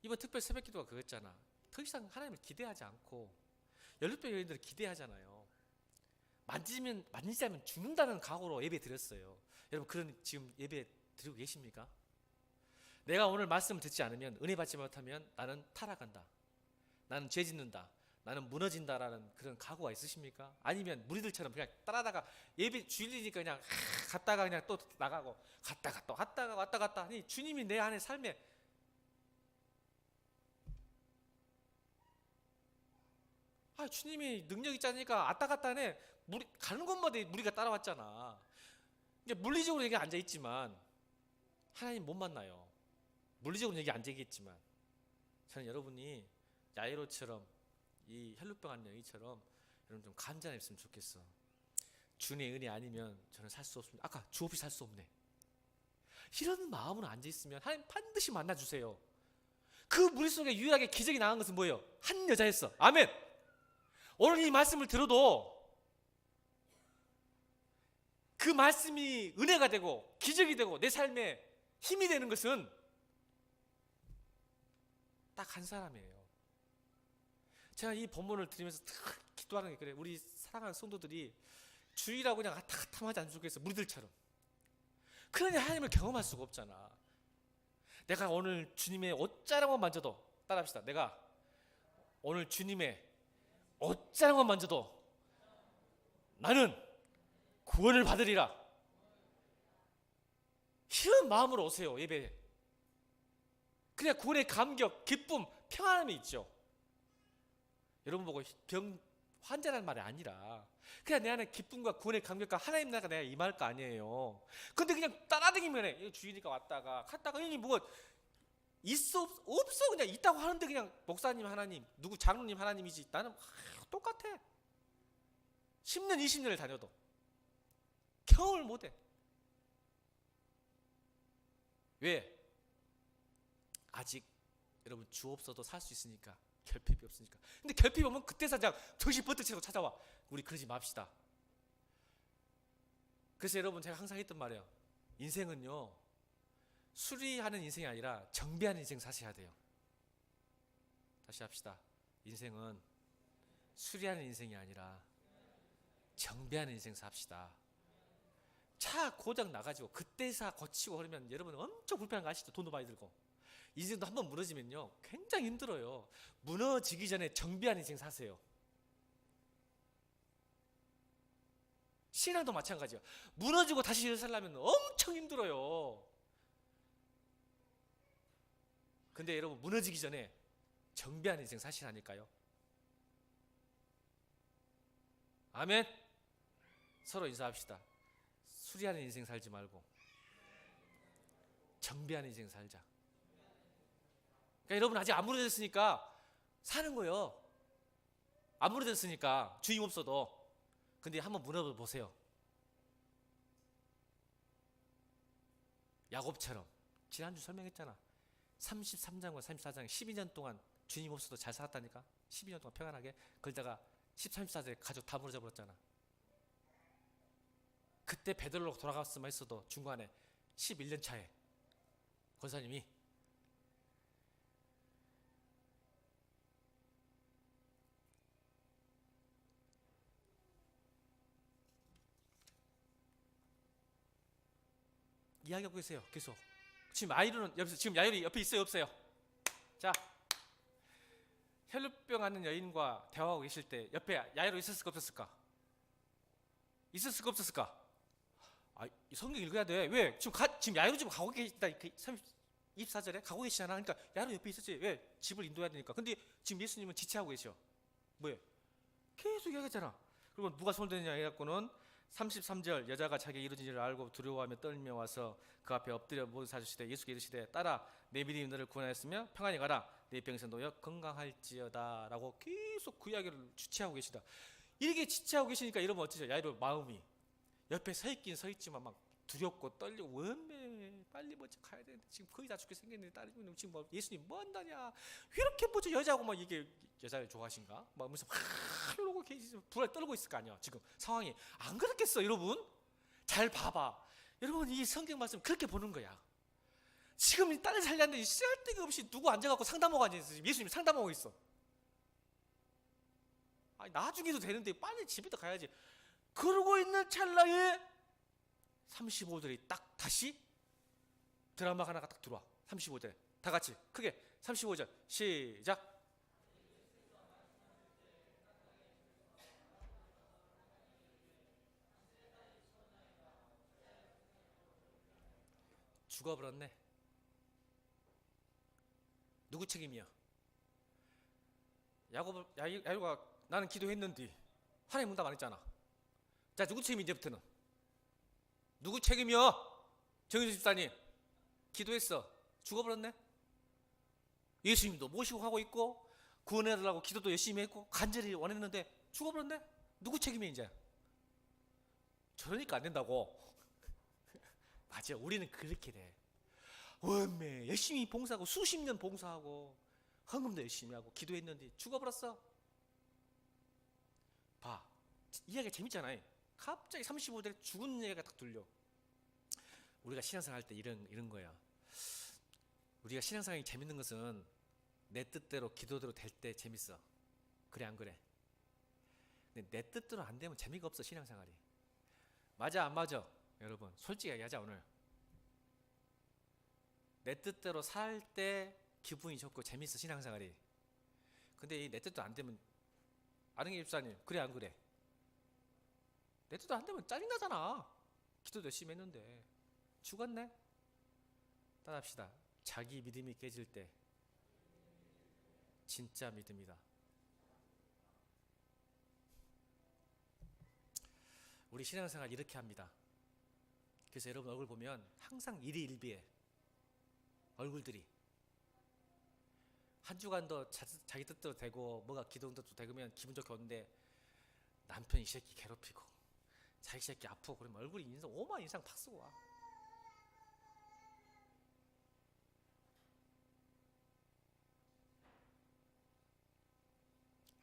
이번 특별 새벽 기도가 그거였잖아. 더 이상 하나님을 기대하지 않고 연루병 여인들을 기대하잖아요. 만지자면 죽는다는 각오로 예배 드렸어요. 여러분, 그런 지금 예배 드리고 계십니까? 내가 오늘 말씀을 듣지 않으면, 은혜 받지 못하면 나는 타락한다, 나는 죄 짓는다, 나는 무너진다라는 그런 각오가 있으십니까? 아니면 무리들처럼 그냥 따라다가 예배 주일이니까 그냥 갔다가 그냥 또 나가고 갔다가 또 갔다가 왔다 갔다 하니, 주님이 내 안에 삶에 주님이 능력 있자니까 왔다 갔다 하네. 가는 곳마다 무리가 따라왔잖아. 이게 물리적으로 여기 앉아 있지만 하나님 못 만나요. 물리적으로 여기 앉아 있겠지만, 저는 여러분이 야이로처럼, 이 혈루병 앓는 여인처럼 여러분 좀 간절했으면 좋겠어. 주님의 은혜 아니면 저는 살 수 없습니다. 아까 주 없이 살 수 없네. 이런 마음으로 앉아 있으면 하나님 반드시 만나 주세요. 그 무리 속에 유일하게 기적이 나간 것은 뭐예요? 한 여자였어. 아멘. 오늘 이 말씀을 들어도 그 말씀이 은혜가 되고 기적이 되고 내 삶에 힘이 되는 것은 딱 한 사람이에요. 제가 이 본문을 들으면서 기도하는 게 그래요. 우리 사랑하는 성도들이 주일하고 그냥 아타하지 않으면 좋겠어. 무리들처럼. 그러니 하나님을 경험할 수가 없잖아. 내가 오늘 주님의 옷자락만 만져도, 따라합시다. 내가 오늘 주님의 옷자락만 만져도 나는 구원을 받으리라. 이런 마음으로 오세요, 예배에. 그냥 구원의 감격, 기쁨, 평안함이 있죠. 여러분 보고 환자라는 말이 아니라 그냥 내 안에 기쁨과 구원의 감격과 하나님 나라가 내가 임할 거 아니에요. 근데 그냥 따라다니면 해. 주일이니까 왔다가 갔다가, 이니 뭐 있어 없어 그냥 있다고 하는데, 그냥 목사님 하나님, 누구 장로님 하나님이지, 나는 똑같아. 10년 20년을 다녀도 경험을 못해. 왜? 아직 여러분 주 없어도 살 수 있으니까. 결핍이 없으니까. 근데 결핍이 오면 그때 사장 정신 번뜩 차리고 찾아와. 우리 그러지 맙시다. 그래서 여러분, 제가 항상 했던 말이에요. 인생은요, 수리하는 인생이 아니라 정비하는 인생 사셔야 돼요. 다시 합시다. 인생은 수리하는 인생이 아니라 정비하는 인생 삽시다. 차 고장 나가지고 그때 사 고치고 그러면 여러분 엄청 불편한 거 아시죠? 돈도 많이 들고. 인생도 한번 무너지면요 굉장히 힘들어요. 무너지기 전에 정비하는 인생 사세요. 신앙도 마찬가지예요. 무너지고 다시 일어서려면 엄청 힘들어요. 근데 여러분, 무너지기 전에 정비하는 인생 사시라니까요. 아멘. 서로 인사합시다. 수리하는 인생 살지 말고 정비하는 인생 살자. 그러니까 여러분, 아직 안 무너졌으니까 사는 거예요. 안 무너졌으니까 주님 없어도. 근데 한번 무너져 보세요. 야곱처럼. 지난주 설명했잖아. 33장과 34장 12년 동안 주님 없어도 잘 살았다니까. 12년 동안 평안하게. 그러다가 13, 14절에 가족 다 무너져 버렸잖아. 그때 베들로 돌아갔으면 했어도 중간에 11년 차에 권사님이 이야기하고 계세요. 계속. 지금 아이로는 지금 야율이 옆에 있어요, 없어요? 자, 혈루병 앓는 여인과 대화하고 계실 때 옆에 야이로 있었을까 없었을까? 있었을까 없었을까? 성경 읽어야 돼. 왜? 지금 야이로 지금 가고 계시다. 24절에 가고 계시잖아. 그러니까 야이로 옆에 있었지. 왜? 집을 인도해야 되니까. 근데 지금 예수님은 지체하고 계셔. 뭐예요? 계속 이야기했잖아. 그리고 누가 손대느냐 해갖고는 33절, 여자가 자기 이루어진 일을 알고 두려워하며 떨며 와서 그 앞에 엎드려 모두 사주시되 예수께 이르시되 딸아, 내 믿음이 너를 구원하였으며 평안히 가라, 내 병에서 놓여 건강할지어다 라고 계속 그 이야기를 주체하고 계시다. 이렇게 지체하고 계시니까 이러면 어쩌죠? 야이로 마음이 옆에 서 있긴 서 있지만 막 두렵고 떨리고 원매 빨리 먼저 가야 되는데 지금 거의 다 죽게 생겼는데 딸이 지금 뭐 예수님 뭐 한다냐 이렇게 뭐죠 여자하고 막 이게 여자를 좋아하신가 막 하면서 막 이러고 계시죠 불알 떨고 있을 거 아니야 지금 상황이 안 그렇겠어 여러분 잘 봐봐 여러분 이 성경 말씀 그렇게 보는 거야 지금 이 딸을 살렸는데 쓸데가 없이 누구 앉아갖고 상담하고 앉아있어 지금 예수님 상담하고 있어 아니 나중에도 되는데 빨리 집에 가야지 그러고 있는 찰나에 35절이 딱 다시 드라마가 하나가 딱 들어와 35절에 다 같이 크게 35절 시작 죽어버렸네 누구 책임이야 야곱가 나는 기도했는데 하나님 응답 안 했잖아 자 누구 책임이 이제부터는 누구 책임이야 정윤수 집사님 기도했어 죽어버렸네 예수님도 모시고 가고 있고 구원해달라고 기도도 열심히 했고 간절히 원했는데 죽어버렸네 누구 책임이야 이제 저러니까 안 된다고 맞아 우리는 그렇게 돼 원매 열심히 봉사하고 수십 년 봉사하고 헌금도 열심히 하고 기도했는데 죽어버렸어 봐 이야기가 재밌잖아요 갑자기 35절에 죽은 얘기가 딱 들려 우리가 신앙생활 할 때 이런 거야 우리가 신앙생활이 재밌는 것은 내 뜻대로 기도대로 될 때 재밌어 그래 안 그래 근데 내 뜻대로 안 되면 재미가 없어 신앙생활이 맞아 안 맞아 여러분 솔직히 얘기하자 오늘 내 뜻대로 살 때 기분이 좋고 재밌어 신앙생활이 근데 이 내 뜻도 안 되면 아능이 집사님 그래 안 그래 내 뜻도 안 되면 짜증나잖아 기도도 열심히 했는데 죽었네 따라합시다 자기 믿음이 깨질 때 진짜 믿음이다 우리 신앙생활 이렇게 합니다 그래서 여러분 얼굴 보면 항상 일희일비해 얼굴들이 한 주간도 자기 뜻대로 되고 뭐가 기도 응답도 되면 기분 좋게 오는데 남편이 이 새끼 괴롭히고 자기 새끼 아프고 그러면 얼굴이 인상 5만 인상 팍 쓰고 와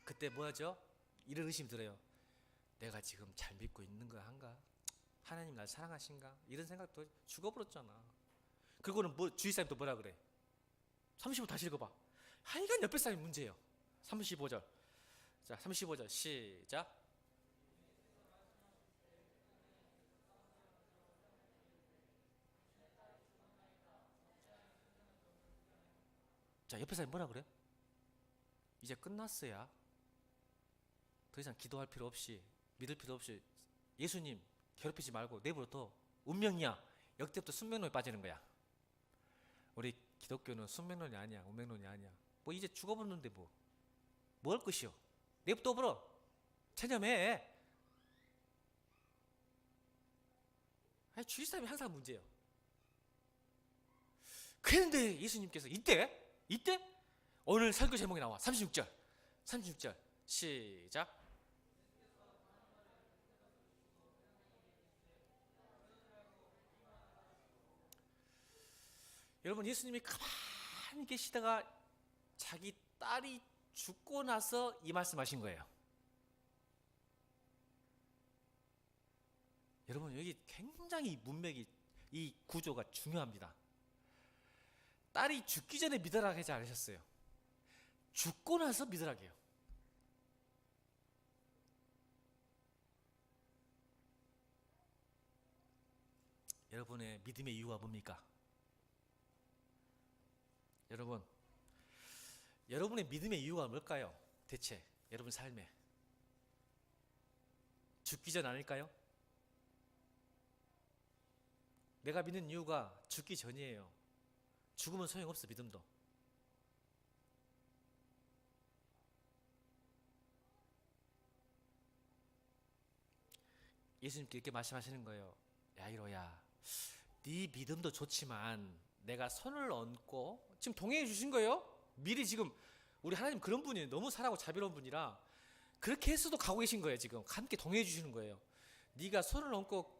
그때 뭐하죠? 이런 의심 들어요 내가 지금 잘 믿고 있는 거 한가? 하나님 날 사랑하신가? 이런 생각도 죽어버렸잖아 그리고는 뭐 주위 사람이 또 뭐라 그래 35 다시 읽어봐 하여간 옆에 사람이 문제예요 35절 자 35절 시작 자 옆에 사람이 뭐라 그래? 이제 끝났어야 더 이상 기도할 필요 없이 믿을 필요 없이 예수님 괴롭히지 말고 내버려둬 운명이야 역대부터 순명론에 빠지는 거야 우리 기독교는 순명론이 아니야 운명론이 아니야 뭐 이제 죽어버렸는데 뭐 할 것이요 내버려둬 체념해 아니 주위 사람이 항상 문제예요 그런데 예수님께서 이때 오늘 설교 제목이 나와 36절 시작 여러분 예수님이 가만히 계시다가 자기 딸이 죽고 나서 이 말씀하신 거예요 여러분 여기 굉장히 문맥이 이 구조가 중요합니다 딸이 죽기 전에 믿으라고 하지 않으셨어요 죽고 나서 믿으라고 해요 여러분의 믿음의 이유가 뭡니까? 여러분의 믿음의 이유가 뭘까요? 대체 여러분 삶에 죽기 전 아닐까요? 내가 믿는 이유가 죽기 전이에요 죽으면 소용없어 믿음도 예수님께 이렇게 말씀하시는 거예요 야이로야 네 믿음도 좋지만 내가 손을 얹고 지금 동행해 주신 거예요 미리 지금 우리 하나님 그런 분이에요 너무 사랑하고 자비로운 분이라 그렇게 했어도 가고 계신 거예요. 지금 함께 동의해 주시는 거예요. 네가 손을 얹고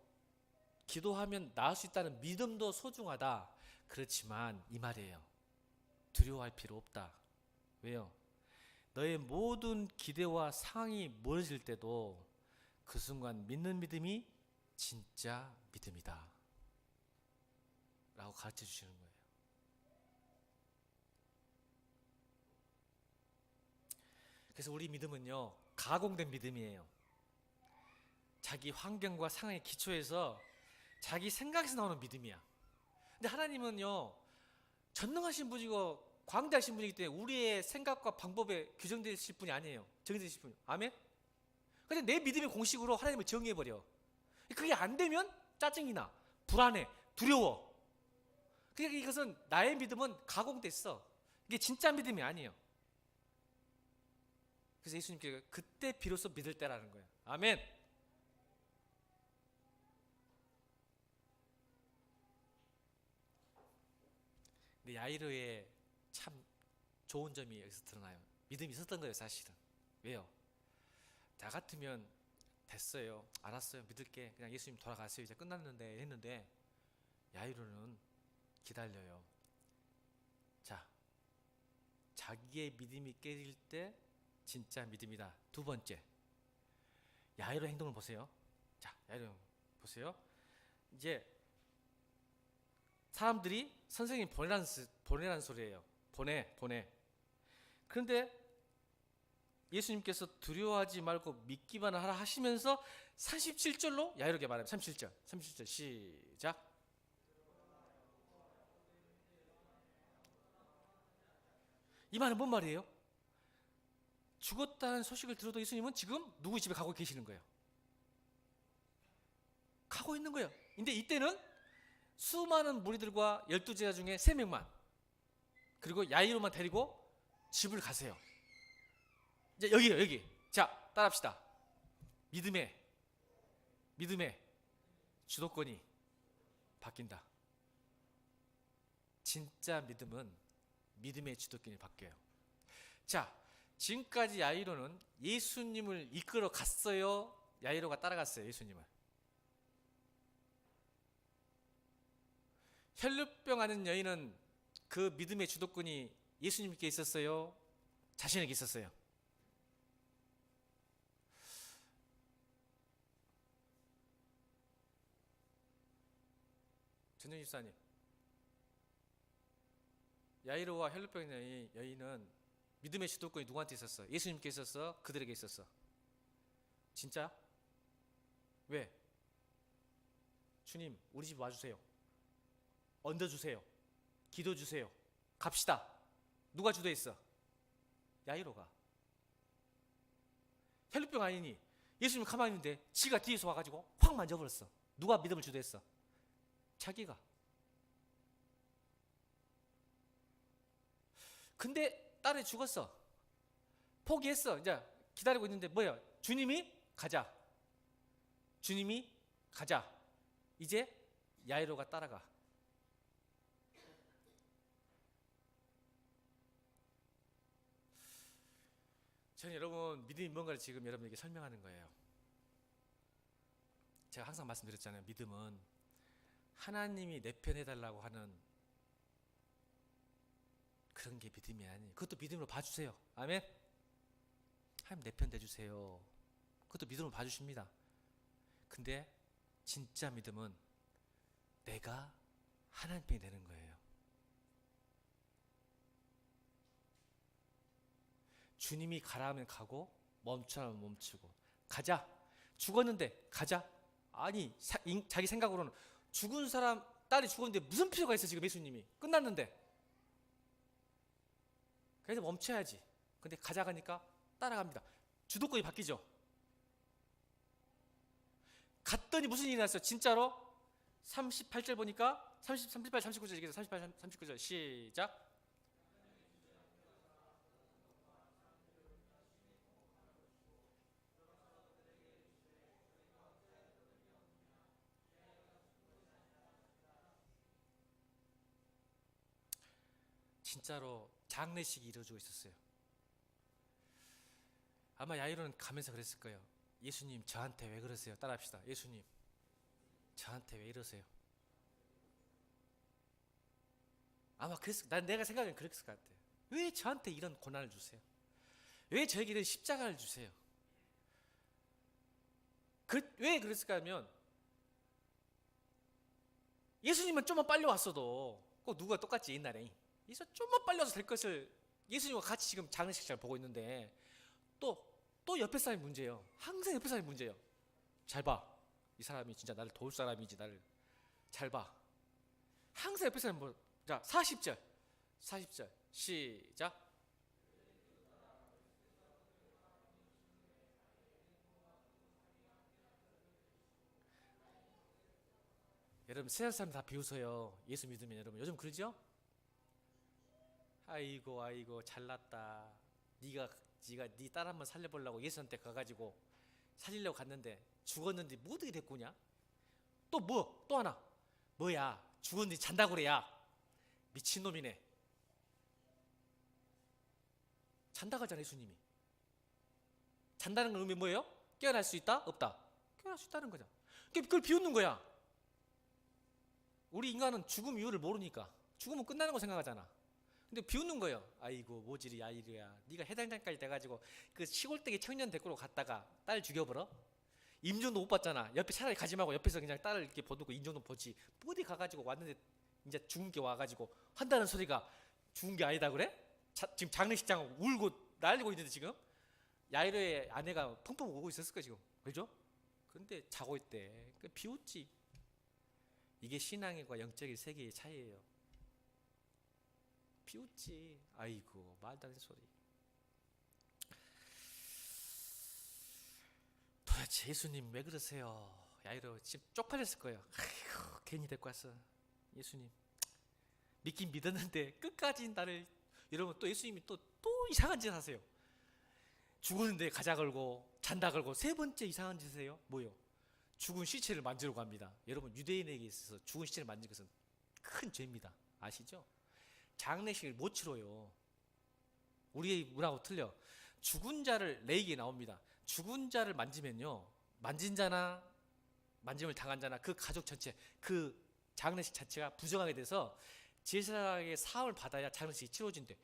기도하면 나을 수 있다는 믿음도 소중하다. 그렇지만 이 말이에요. 두려워할 필요 없다. 왜요? 너의 모든 기대와 상황이 멀어질 때도 그 순간 믿는 믿음이 진짜 믿음이다 라고 가르쳐 주시는 거예요. 그래서 우리 믿음은요, 가공된 믿음이에요. 자기 환경과 상황에 기초해서 자기 생각에서 나오는 믿음이야. 근데 하나님은요, 전능하신 분이고 광대하신 분이기 때문에 우리의 생각과 방법에 규정되실 분이 아니에요. 정해되실 분이. 아멘? 근데 내 믿음의 공식으로 하나님을 정의해버려. 그게 안 되면 짜증이 나, 불안해, 두려워. 그러니까 이것은, 나의 믿음은 가공됐어. 이게 진짜 믿음이 아니에요. 그래서 예수님께서 그때 비로소 믿을 때라는 거예요. 아멘. 근데 야이로의 참 좋은 점이 여기서 드러나요. 믿음이 있었던 거예요, 사실은. 왜요? 나 같으면 됐어요, 알았어요, 믿을게, 그냥 예수님 돌아가세요, 이제 끝났는데 했는데, 야이로는 기다려요. 자, 자기의 믿음이 깨질 때 진짜 믿음이다. 두 번째, 야이로 행동을 보세요. 자, 야이로 보세요. 이제 사람들이 선생님 보내라는 소리예요. 보내. 그런데 예수님께서 두려워하지 말고 믿기만 하라 하시면서 37절로 야이로에게 말합니다. 37절 시작. 이 말은 뭔 말이에요? 죽었다는 소식을 들어도 예수님은 지금 누구 집에 가고 계시는 거예요? 가고 있는 거예요. 근데 이때는 수많은 무리들과 12제자 중에 3명만, 그리고 야이로만 데리고 집을 가세요. 이제 여기요, 여기. 자, 따라합시다. 믿음의 주도권이 바뀐다. 진짜 믿음은 믿음의 주도권이 바뀌어요. 자, 지금까지 야이로는 예수님을 이끌어 갔어요? 야이로가 따라갔어요, 예수님을? 혈루병 앓는 여인은 그 믿음의 주도권이 예수님께 있었어요? 자신에게 있었어요? 전정 집사님, 야이로와 혈루병 있는 여인은 믿음의 주도권이 누구한테 있었어? 예수님께 있었어? 그들에게 있었어? 진짜? 왜? 주님, 우리 집 와주세요, 얹어주세요, 기도주세요, 갑시다. 누가 주도했어? 야이로가. 혈루병 아니니 예수님 가만히 있는데 지가 뒤에서 와가지고 확 만져버렸어. 누가 믿음을 주도했어? 자기가. 근데 딸이 죽었어. 포기했어. 이제 기다리고 있는데 뭐야? 주님이 가자. 이제 야이로가 따라가. 저는 여러분, 믿음이 뭔가를 지금 여러분에게 설명하는 거예요. 제가 항상 말씀드렸잖아요. 믿음은 하나님이 내 편 해달라고 하는 그런 게 믿음이 아니에요. 그것도 믿음으로 봐주세요. 아멘. 하나님 내 편 돼주세요. 그것도 믿음으로 봐주십니다. 근데 진짜 믿음은 내가 하나님 편이 되는 거예요. 주님이 가라 하면 가고, 멈추라 하면 멈추고. 가자. 죽었는데 가자. 아니, 자기 생각으로는 죽은 사람, 딸이 죽었는데 무슨 필요가 있어, 지금 예수님이 끝났는데. 그래서 멈춰야지. 근데 가자 가니까 따라갑니다. 주도권이 바뀌죠. 갔더니 무슨 일이 났어요? 진짜로 38절 보니까 38, 39절 얘기해서 38, 39절 시작. 진짜로 장례식이 이루어지고 있었어요. 아마 야이로는 가면서 그랬을 거예요. 예수님 저한테 왜 그러세요? 따라합시다. 예수님 저한테 왜 이러세요? 아마 내가 생각엔 그랬을 것 같아요. 왜 저한테 이런 고난을 주세요? 왜 저에게 이런 십자가를 주세요? 왜 그랬을까 하면 예수님은 좀만 빨리 왔어도 꼭 누가 똑같지 옛날에 예수 좀만 빨리 와서 될 것을 예수님과 같이 지금 장례식장을 보고 있는데 또 옆에 사람이 문제예요. 항상 옆에 사람이 문제예요. 잘 봐. 이 사람이 진짜 나를 도울 사람이지 나를 잘 봐. 항상 옆에 사람이 자 40절 시작. 여러분 세상 사람 다 비웃어요. 예수 믿으면 여러분 요즘 그러죠? 아이고 잘났다. 네가 네 딸 한번 살려보려고 예수한테 가가지고 살리려고 갔는데 죽었는데 뭐 어떻게 됐구냐? 또 하나 뭐야 죽었는데 잔다고 그래야 미친놈이네. 잔다고 하잖아 예수님이. 잔다는 건 의미 뭐예요? 깨어날 수 있다? 없다? 깨어날 수 있다는 거죠. 그걸 비웃는 거야. 우리 인간은 죽음 이유를 모르니까 죽으면 끝나는 거 생각하잖아. 근데 비웃는 거예요. 아이고 모질이 야이루야 네가 해당장까지 돼가지고 그 시골댁에 청년 데리고 갔다가 딸 죽여버려? 임종도 못 받잖아. 옆에 차라리 가지 말고 옆에서 그냥 딸을 이렇게 보두고 임종도 보지 어디 가가지고 왔는데 이제 죽은 게 와가지고 한다는 소리가 죽은 게 아니다 그래? 지금 장례식장 울고 날리고 있는데 지금 야이루의 아내가 펑펑 오고 있었을 거야 지금. 그죠? 근데 자고 있대. 비웃지. 이게 신앙과 영적인 세계의 차이예요. 비웃지. 아이고 말도 안 되는 소리. 도대체 예수님 왜 그러세요? 야이로 지금 쪽팔렸을 거예요. 아이고 괜히 데리고 왔어. 예수님 믿긴 믿었는데 끝까지 나를. 여러분 또 예수님이 또 이상한 짓 하세요. 죽었는데 가자 걸고 잔다 걸고 세 번째 이상한 짓이에요. 뭐요? 죽은 시체를 만지려고 합니다. 여러분 유대인에게 있어서 죽은 시체를 만지는 것은 큰 죄입니다. 아시죠? 장례식을 못 치러요. 우리 문화하고 틀려. 죽은 자를 레이기에 나옵니다. 죽은 자를 만지면요 만진 자나 만짐을 당한 자나 그 가족 전체 그 장례식 자체가 부정하게 돼서 제사장의 사함을 받아야 장례식이 치러진대.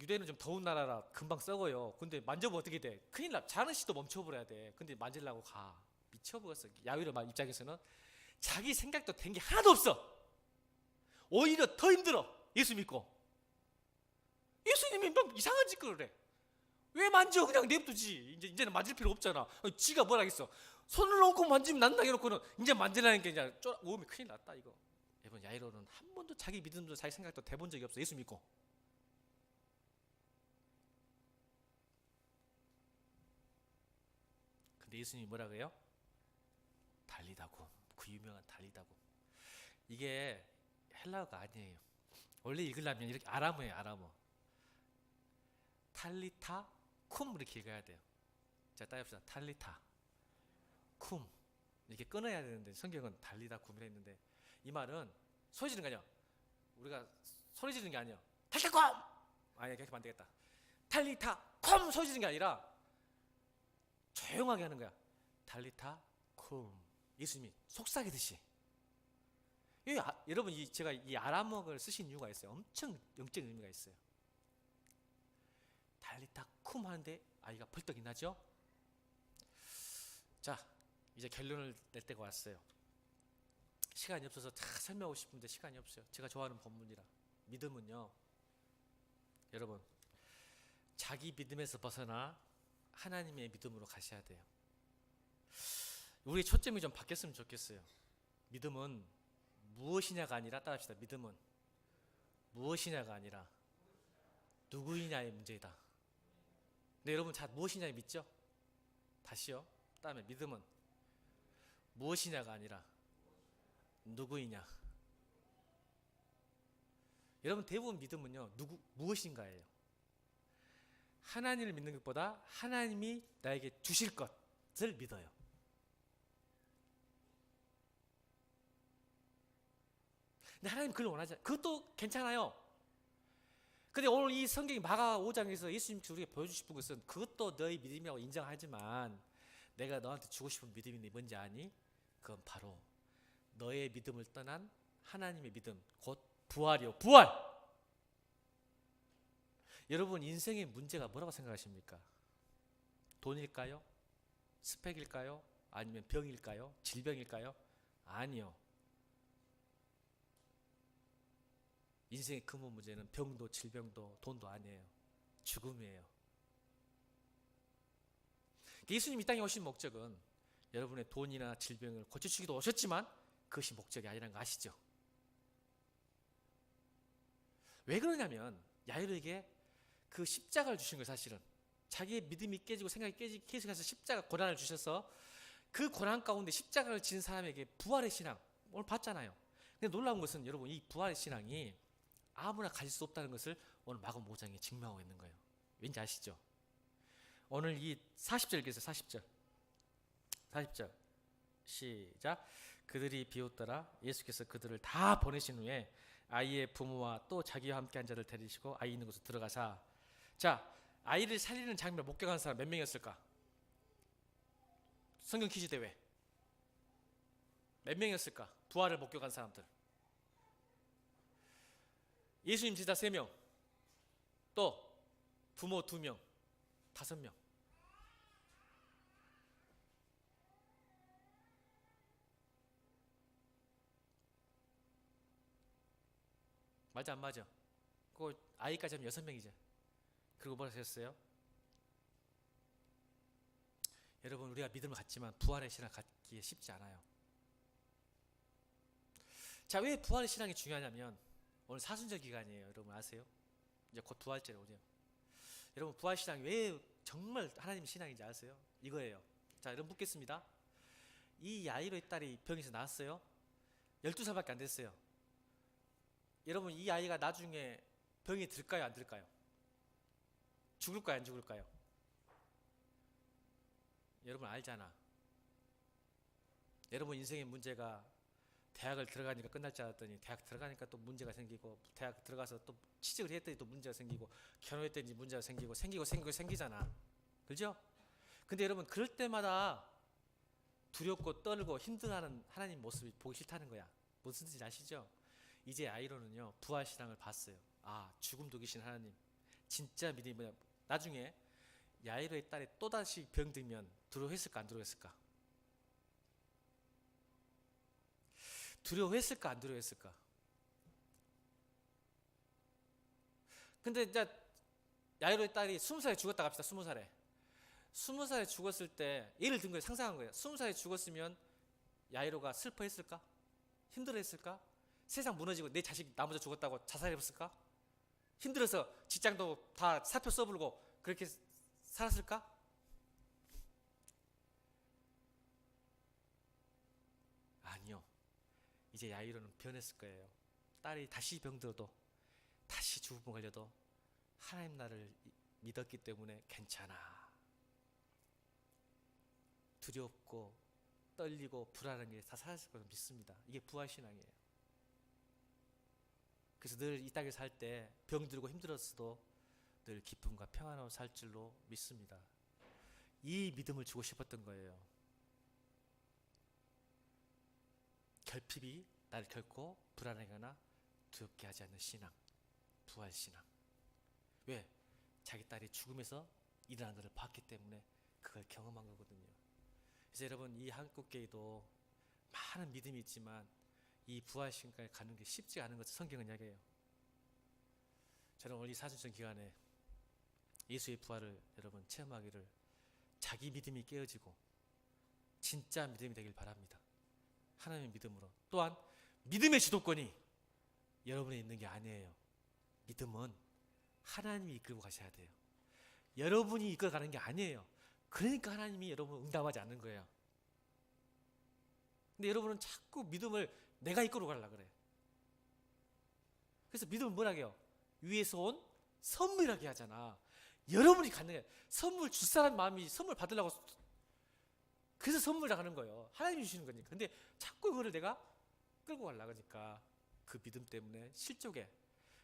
유대인은 좀 더운 나라라 금방 썩어요. 근데 만져보면 어떻게 돼? 큰일 나. 장례식도 멈춰버려야 돼. 근데 만지려고 가. 미쳐버렸어. 야위로 입장에서는 자기 생각도 된 게 하나도 없어. 오히려 더 힘들어. 예수 믿고. 예수님이 막 이상한 짓을 해. 왜 만져? 그냥 냅두지. 이제는 만질 필요 없잖아. 지가 뭘 하겠어. 손을 얹고 만지면 난다 해놓고는 이제 만지라니까 이제 오면 큰일 났다 이거. 여러분 야이로는 한 번도 자기 믿음도 자기 생각도 대본 적이 없어. 예수 믿고. 근데 예수님이 뭐라 그래요? 달리다고. 그 유명한 달리다고. 이게 헬라어가 아니에요. 원래 읽으려면 이렇게 아람어예요. 아람어. 탈리타 쿰 이렇게 읽어야 돼요. 자 따라합시다. 탈리타 쿰 이렇게 끊어야 되는데 성경은 달리다 쿰이라 했는데 이 말은 소리 지르는 거 아니야. 우리가 소리 지르는 게 아니야. 탈리타 쿰 아니 그렇게 하면 안 되겠다. 탈리타 쿰 소리 지르는 게 아니라 조용하게 하는 거야. 달리타 쿰. 예수님이 속삭이듯이. 여러분 제가 이 아람어를 쓰신 이유가 있어요. 엄청 영적인 의미가 있어요. 달리타 쿰 하는데 아이가 벌떡이 나죠. 자 이제 결론을 낼 때가 왔어요. 시간이 없어서 다 설명하고 싶은데 시간이 없어요. 제가 좋아하는 본문이라. 믿음은요 여러분 자기 믿음에서 벗어나 하나님의 믿음으로 가셔야 돼요. 우리의 초점이 좀 바뀌었으면 좋겠어요. 믿음은 무엇이냐가 아니라 따라합시다. 믿음은 무엇이냐가 아니라 누구이냐의 문제이다. 근데 여러분 다 무엇이냐 믿죠? 다시요. 다음에 믿음은 무엇이냐가 아니라 누구이냐. 여러분 대부분 믿음은요 무엇인가예요. 하나님을 믿는 것보다 하나님이 나에게 주실 것을 믿어요. 근데 하나님 그걸 원하지 않아요. 그것도 괜찮아요. 근데 오늘 이 성경이 마가 5장에서 예수님께서 우리에게 보여주시는 것은 그것도 너의 믿음이라고 인정하지만 내가 너한테 주고 싶은 믿음이 뭔지 아니? 그건 바로 너의 믿음을 떠난 하나님의 믿음, 곧 부활이요. 부활! 여러분 인생의 문제가 뭐라고 생각하십니까? 돈일까요? 스펙일까요? 아니면 병일까요? 질병일까요? 아니요. 인생의 근본 문제는 병도 질병도 돈도 아니에요. 죽음이에요. 예수님이 이 땅에 오신 목적은 여러분의 돈이나 질병을 고쳐주기도 오셨지만 그것이 목적이 아니라는 거 아시죠? 왜 그러냐면 야이로에게 그 십자가를 주신 거예요. 사실은 자기의 믿음이 깨지고 생각이 깨지기 계속해서 십자가 고난을 주셔서 그 고난 가운데 십자가를 지는 사람에게 부활의 신앙 오늘 봤잖아요. 근데 놀라운 것은 여러분 이 부활의 신앙이 아무나 가질 수 없다는 것을 오늘 마가 5장에 증명하고 있는 거예요. 왠지 아시죠? 오늘 이 40절 읽겠어요. 40절 시작. 그들이 비웃더라. 예수께서 그들을 다 보내신 후에 아이의 부모와 또 자기와 함께 한 자를 데리시고 아이 있는 곳으로 들어가사. 자, 아이를 살리는 장면을 목격한 사람 몇 명이었을까? 성경 퀴즈 대회 몇 명이었을까? 부활을 목격한 사람들. 예수님 제자 3명, 또 부모 2명, 5명. 맞아 안 맞아? 그 아이까지 하면 6명이죠. 그리고 뭐라 하셨어요? 여러분 우리가 믿음을 갖지만 부활의 신앙 갖기에 쉽지 않아요. 자, 왜 부활의 신앙이 중요하냐면 오늘 사순절 기간이에요. 여러분 아세요? 이제 곧 부활절이 오죠. 여러분 부활 신앙이 왜 정말 하나님 신앙인지 아세요? 이거예요. 자, 여러분 묻겠습니다. 이 야이로의 딸이 병에서 나왔어요. 12살밖에 안 됐어요. 여러분 이 아이가 나중에 병이 들까요? 안 들까요? 죽을까요? 안 죽을까요? 여러분 알잖아. 여러분 인생의 문제가 대학을 들어가니까 끝날 줄 알았더니 대학 들어가니까 또 문제가 생기고 대학 들어가서 또 취직을 했더니 또 문제가 생기고 결혼했더니 문제가 생기잖아. 그죠? 근데 여러분 그럴 때마다 두렵고 떨고 힘들어하는 하나님 모습이 보기 싫다는 거야. 무슨 뜻인지 아시죠? 이제 아이로는요 부활신앙을 봤어요. 아, 죽음도 계신 하나님 진짜 믿음이 뭐냐. 나중에 야이로의 딸이 또다시 병들면 두려워했을까 안 두려워했을까? 두려워했을까 안 두려워했을까? 근데 이제 야이로의 딸이 20살에 죽었다 갑시다. 20살에 죽었을 때 예를 든 거예요. 상상한 거예요. 20살에 죽었으면 야이로가 슬퍼했을까? 힘들어했을까? 세상 무너지고 내 자식 나 먼저 죽었다고 자살해봤을까? 힘들어서 직장도 다 사표 써불고 그렇게 살았을까? 아니요. 이제 야이로는 변했을 거예요. 딸이 다시 병들어도 다시 죽음에 걸려도 하나님 나를 믿었기 때문에 괜찮아. 두렵고 떨리고 불안한 게 다 사라질 거라고 믿습니다. 이게 부활신앙이에요. 그래서 늘 이 땅에 살 때 병들고 힘들었어도 늘 기쁨과 평안으로 살 줄로 믿습니다. 이 믿음을 주고 싶었던 거예요. 결핍이 나를 결코 불안하거나 두렵게 하지 않는 신앙, 부활신앙. 왜? 자기 딸이 죽음에서 일어난 것을 봤기 때문에 그걸 경험한 거거든요. 그래서 여러분 이 한국교회도 많은 믿음이 있지만 이 부활신앙에 가는 게 쉽지 않은 것을 성경은 이야기해요. 저는 오늘 이 사순절 기간에 예수의 부활을 여러분 체험하기를 자기 믿음이 깨어지고 진짜 믿음이 되길 바랍니다. 하나님의 믿음으로. 또한 믿음의 주도권이 여러분에 있는 게 아니에요. 믿음은 하나님이 이끌고 가셔야 돼요. 여러분이 이끌어 가는 게 아니에요. 그러니까 하나님이 여러분을 응답하지 않는 거예요. 근데 여러분은 자꾸 믿음을 내가 이끌어 가려고 그래. 그래서 믿음은 뭐라고 해요? 위에서 온 선물이라고 하잖아. 여러분이 갖는 거예요. 선물 줄 사람 마음이 선물 받으려고 그래서 선물을 하는 거예요. 하나님이 주시는 거니까. 근데 자꾸 그거를 내가 끌고 가려고 하니까 그 믿음 때문에 실족해.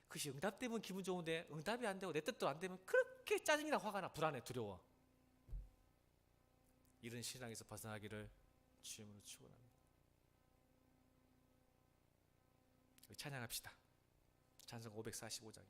그것이 응답되면 기분 좋은데 응답이 안 되고 내 뜻도 안 되면 그렇게 짜증이나 화가 나, 불안해, 두려워. 이런 신앙에서 벗어나기를 주님으로 축원합니다. 찬양합시다. 찬송 545장.